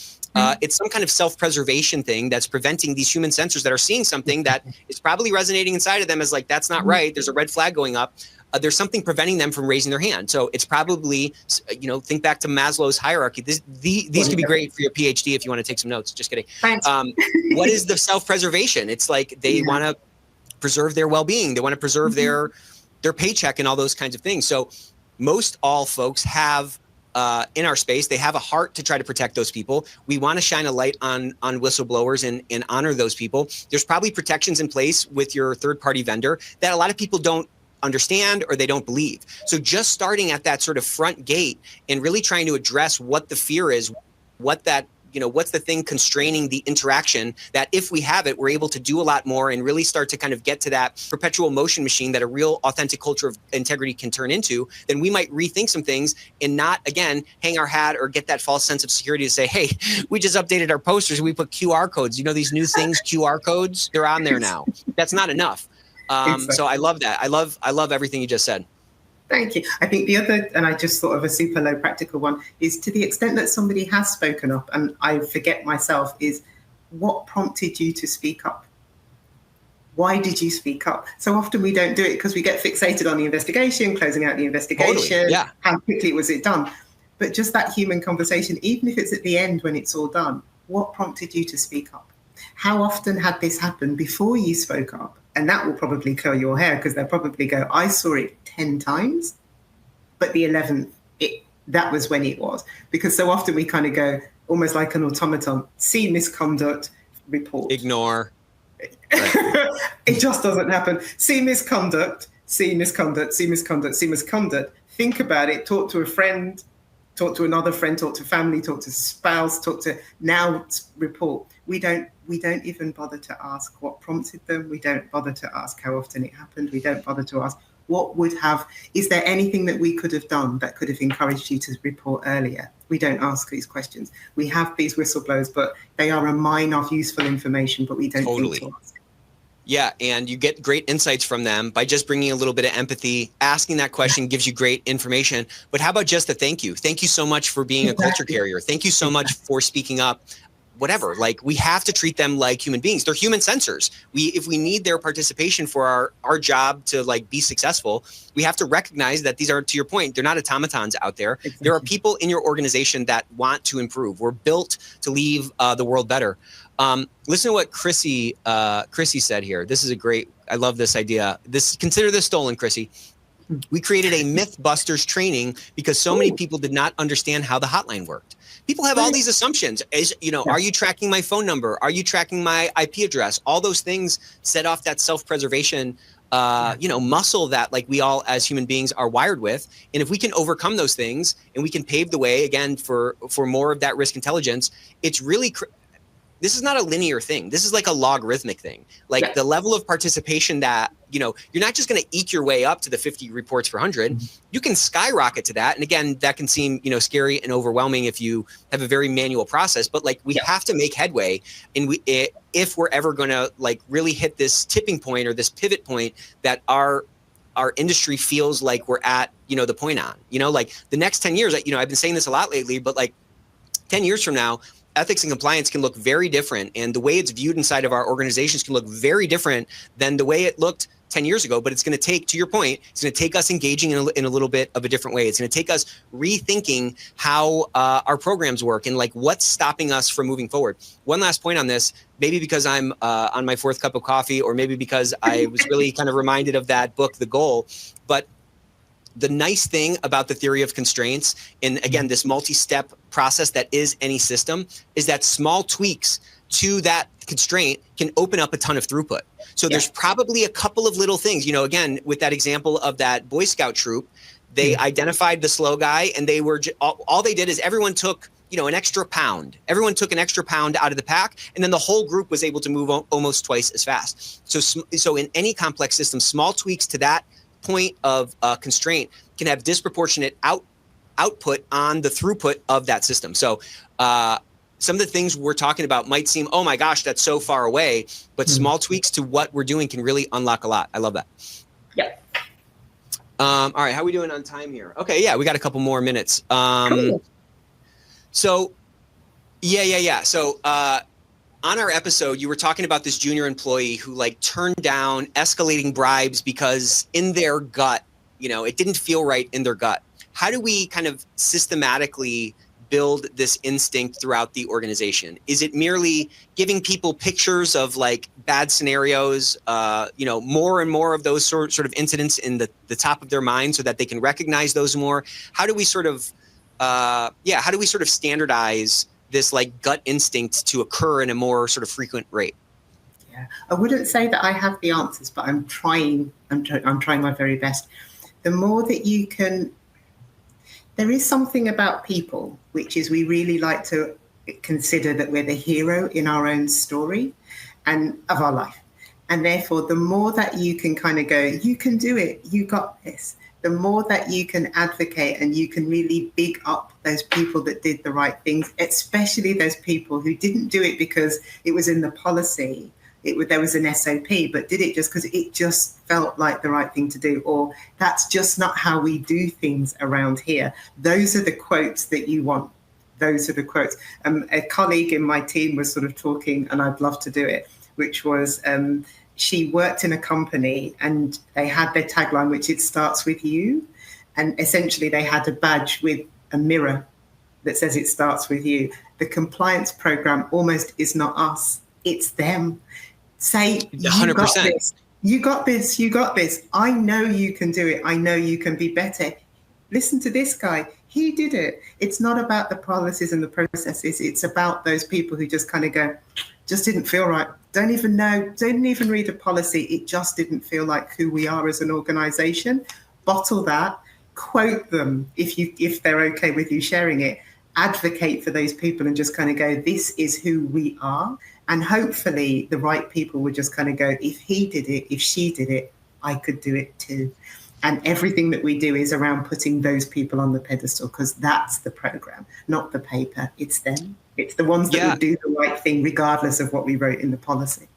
it's some kind of self-preservation thing that's preventing these human sensors that are seeing something that is probably resonating inside of them as like, that's not right. There's a red flag going up. There's something preventing them from raising their hand. So it's probably, think back to Maslow's hierarchy. These could be great for your PhD if you want to take some notes. Just kidding. What is the self-preservation? It's like they want to preserve their well-being. They want to preserve their paycheck and all those kinds of things. So most all folks have, in our space, they have a heart to try to protect those people. We want to shine a light on whistleblowers and honor those people. There's probably protections in place with your third-party vendor that a lot of people don't understand or they don't believe. So just starting at that sort of front gate and really trying to address what the fear is, what that, what's the thing constraining the interaction, that if we have it, we're able to do a lot more and really start to kind of get to that perpetual motion machine that a real authentic culture of integrity can turn into, then we might rethink some things and not, again, hang our hat or get that false sense of security to say, hey, we just updated our posters and we put QR codes. These new things, QR codes, they're on there now. That's not enough. Exactly. So I love that. I love everything you just said. Thank you. I think the other, and I just thought of a super low practical one, is to the extent that somebody has spoken up, and I forget myself, is what prompted you to speak up? Why did you speak up? So often we don't do it because we get fixated on the investigation, closing out the investigation, how quickly was it done? But just that human conversation, even if it's at the end when it's all done, what prompted you to speak up? How often had this happened before you spoke up? And that will probably curl your hair because they'll probably go, I saw it 10 times, but the 11th, that was when it was. Because so often we kind of go almost like an automaton, see misconduct, report. Ignore. It just doesn't happen. See misconduct, see misconduct, see misconduct, see misconduct. Think about it, talk to a friend, talk to another friend, talk to family, talk to spouse, now report. We don't even bother to ask what prompted them. We don't bother to ask how often it happened. We don't bother to ask is there anything that we could have done that could have encouraged you to report earlier? We don't ask these questions. We have these whistleblowers, but they are a mine of useful information, but we don't think to ask. Yeah, and you get great insights from them by just bringing a little bit of empathy. Asking that question gives you great information. But how about just a thank you? Thank you so much for being a culture carrier. Thank you so much for speaking up. Whatever, like we have to treat them like human beings. They're human sensors. If we need their participation for our job to like be successful, we have to recognize that these are, to your point, they're not automatons out there. Exactly. There are people in your organization that want to improve. We're built to leave the world better. Listen to what Chrissy said here. This is I love this idea. Consider this stolen, Chrissy. We created a Mythbusters training because so many people did not understand how the hotline worked. People have all these assumptions. Are you tracking my phone number? Are you tracking my IP address? All those things set off that self-preservation, muscle that like we all as human beings are wired with. And if we can overcome those things and we can pave the way again for more of that risk intelligence, it's really this is not a linear thing. This is like a logarithmic thing. Like the level of participation that, you're not just going to eke your way up to the 50 reports per 100. You can skyrocket to that. And again, that can seem, scary and overwhelming if you have a very manual process, but like we have to make headway. And if we're ever going to like really hit this tipping point or this pivot point that our industry feels like we're at, the point on, like the next 10 years, I've been saying this a lot lately, but like 10 years from now, ethics and compliance can look very different. And the way it's viewed inside of our organizations can look very different than the way it looked 10 years ago. But it's going to take, to your point, it's going to take us engaging in a little bit of a different way. It's going to take us rethinking how our programs work and like what's stopping us from moving forward. One last point on this, maybe because I'm on my 4th cup of coffee, or maybe because I was really kind of reminded of that book, The Goal. But the nice thing about the theory of constraints, and again, this multi-step process that is any system, is that small tweaks to that constraint can open up a ton of throughput. So there's probably a couple of little things, again, with that example of that Boy Scout troop, they identified the slow guy and they were, all they did is everyone took an extra pound. Everyone took an extra pound out of the pack, and then the whole group was able to move almost twice as fast. So in any complex system, small tweaks to that point of constraint can have disproportionate output on the throughput of that system. So some of the things we're talking about might seem, oh my gosh, that's so far away, but small tweaks to what we're doing can really unlock a lot. I love that. Yeah. All right, how are we doing on time here? Okay, yeah, we got a couple more minutes. Cool. So, yeah. So on our episode, you were talking about this junior employee who like turned down escalating bribes because in their gut, it didn't feel right in their gut. How do we kind of systematically build this instinct throughout the organization? Is it merely giving people pictures of like bad scenarios, more and more of those sort of incidents in the top of their mind so that they can recognize those more? How do we sort of standardize this like gut instinct to occur in a more sort of frequent rate? Yeah, I wouldn't say that I have the answers, but I'm trying my very best. The more that you can, there is something about people, which is we really like to consider that we're the hero in our own story and of our life. And therefore, the more that you can kind of go, you can do it, you got this, the more that you can advocate and you can really big up those people that did the right things, especially those people who didn't do it because it was in the policy, there was an SOP, but did it just because it just felt like the right thing to do, or that's just not how we do things around here. Those are the quotes that you want. Those are the quotes. A colleague in my team was sort of talking, and I'd love to do it, which was she worked in a company and they had their tagline, which it starts with you. And essentially they had a badge with a mirror that says it starts with you. The compliance program almost is not us, it's them. Say, 100%. You got this. I know you can do it. I know you can be better. Listen to this guy. He did it. It's not about the policies and the processes. It's about those people who just kind of go, just didn't feel right. Don't even know, didn't even read the policy. It just didn't feel like who we are as an organization. Bottle that, quote them if they're okay with you sharing it. Advocate for those people and just kind of go, this is who we are. And hopefully the right people would just kind of go, if he did it, if she did it, I could do it too. And everything that we do is around putting those people on the pedestal, because that's the program, not the paper. It's them. It's the ones that would do the right thing regardless of what we wrote in the policy.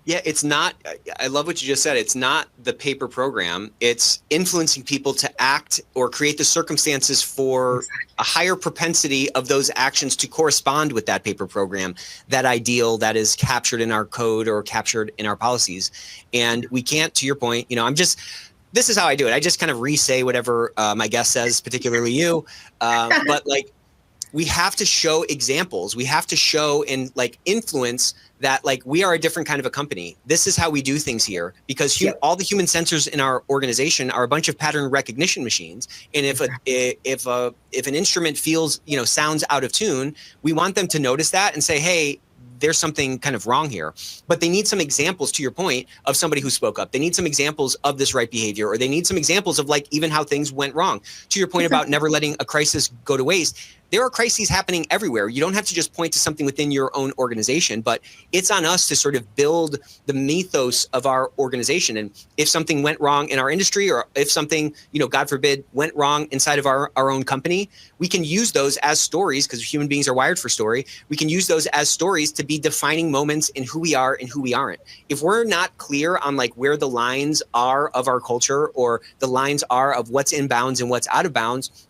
Yeah, it's not, I love what you just said. It's not the paper program. It's influencing people to act or create the circumstances for a higher propensity of those actions to correspond with that paper program, that ideal that is captured in our code or captured in our policies. And we can't, to your point, this is how I do it. I just kind of re-say whatever my guest says, particularly you. But like, we have to show examples. We have to show and like influence that like we are a different kind of a company. This is how we do things here, because all the human sensors in our organization are a bunch of pattern recognition machines. And if an instrument feels, sounds out of tune, we want them to notice that and say, hey, there's something kind of wrong here. But they need some examples, to your point, of somebody who spoke up. They need some examples of this right behavior, or they need some examples of like even how things went wrong. To your point about never letting a crisis go to waste, there are crises happening everywhere. You don't have to just point to something within your own organization, but it's on us to sort of build the mythos of our organization. And if something went wrong in our industry, or if something, God forbid, went wrong inside of our own company, we can use those as stories, because human beings are wired for story. We can use those as stories to be defining moments in who we are and who we aren't. If we're not clear on like where the lines are of our culture, or the lines are of what's in bounds and what's out of bounds,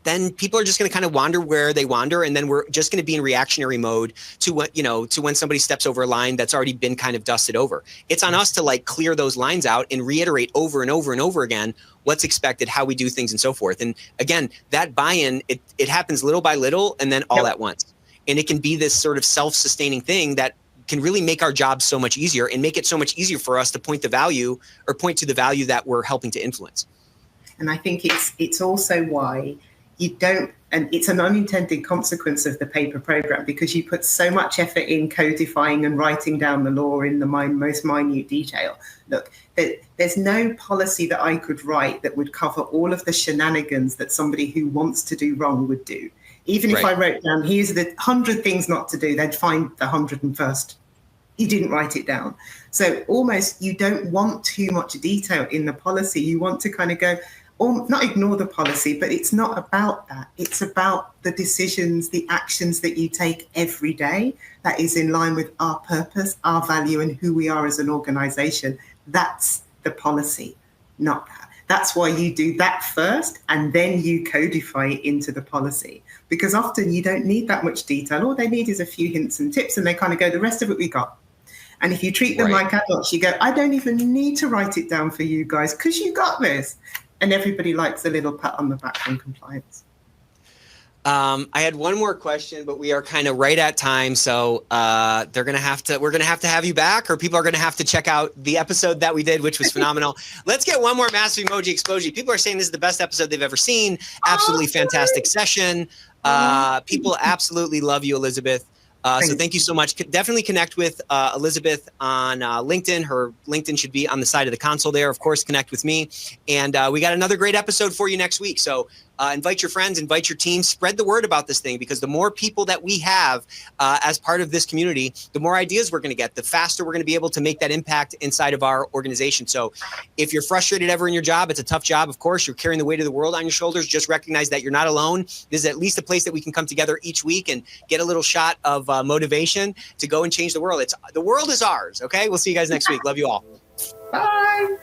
then people are just going to kind of wander where they wander, and then we're just going to be in reactionary mode to what to when somebody steps over a line that's already been kind of dusted over. It's on us to like clear those lines out and reiterate over and over and over again what's expected, how we do things, and so forth. And again, that buy-in, it happens little by little and then all at once. And it can be this sort of self-sustaining thing that can really make our jobs so much easier, and make it so much easier for us to point to the value that we're helping to influence. And I think it's also why you don't, and it's an unintended consequence of the paper program, because you put so much effort in codifying and writing down the law in the most minute detail. Look, there's no policy that I could write that would cover all of the shenanigans that somebody who wants to do wrong would do. Even if I wrote down, here's the 100 things not to do, they'd find the 101st. You didn't write it down. So almost you don't want too much detail in the policy. You want to kind of go, or not ignore the policy, but it's not about that. It's about the decisions, the actions that you take every day that is in line with our purpose, our value, and who we are as an organization. That's the policy, not that. That's why you do that first, and then you codify it into the policy. Because often you don't need that much detail. All they need is a few hints and tips, and they kind of go, the rest of it we got. And if you treat them like adults, you go, I don't even need to write it down for you guys because you got this. And everybody likes a little pat on the back from compliance. I had one more question, but we are kind of right at time. So we're going to have to have you back, or people are going to have to check out the episode that we did, which was phenomenal. Let's get one more massive emoji explosion. People are saying this is the best episode they've ever seen. Absolutely fantastic session. People absolutely love you, Elizabeth. So thank you so much. Definitely connect with Elizabeth on LinkedIn. Her LinkedIn should be on the side of the console there. Of course, connect with me. And we got another great episode for you next week. So invite your friends, invite your team, spread the word about this thing, because the more people that we have as part of this community, the more ideas we're going to get, the faster we're going to be able to make that impact inside of our organization. So if you're frustrated ever in your job, it's a tough job. Of course, you're carrying the weight of the world on your shoulders. Just recognize that you're not alone. This is at least a place that we can come together each week and get a little shot of motivation to go and change the world. The world is ours. Okay. We'll see you guys next week. Love you all. Bye.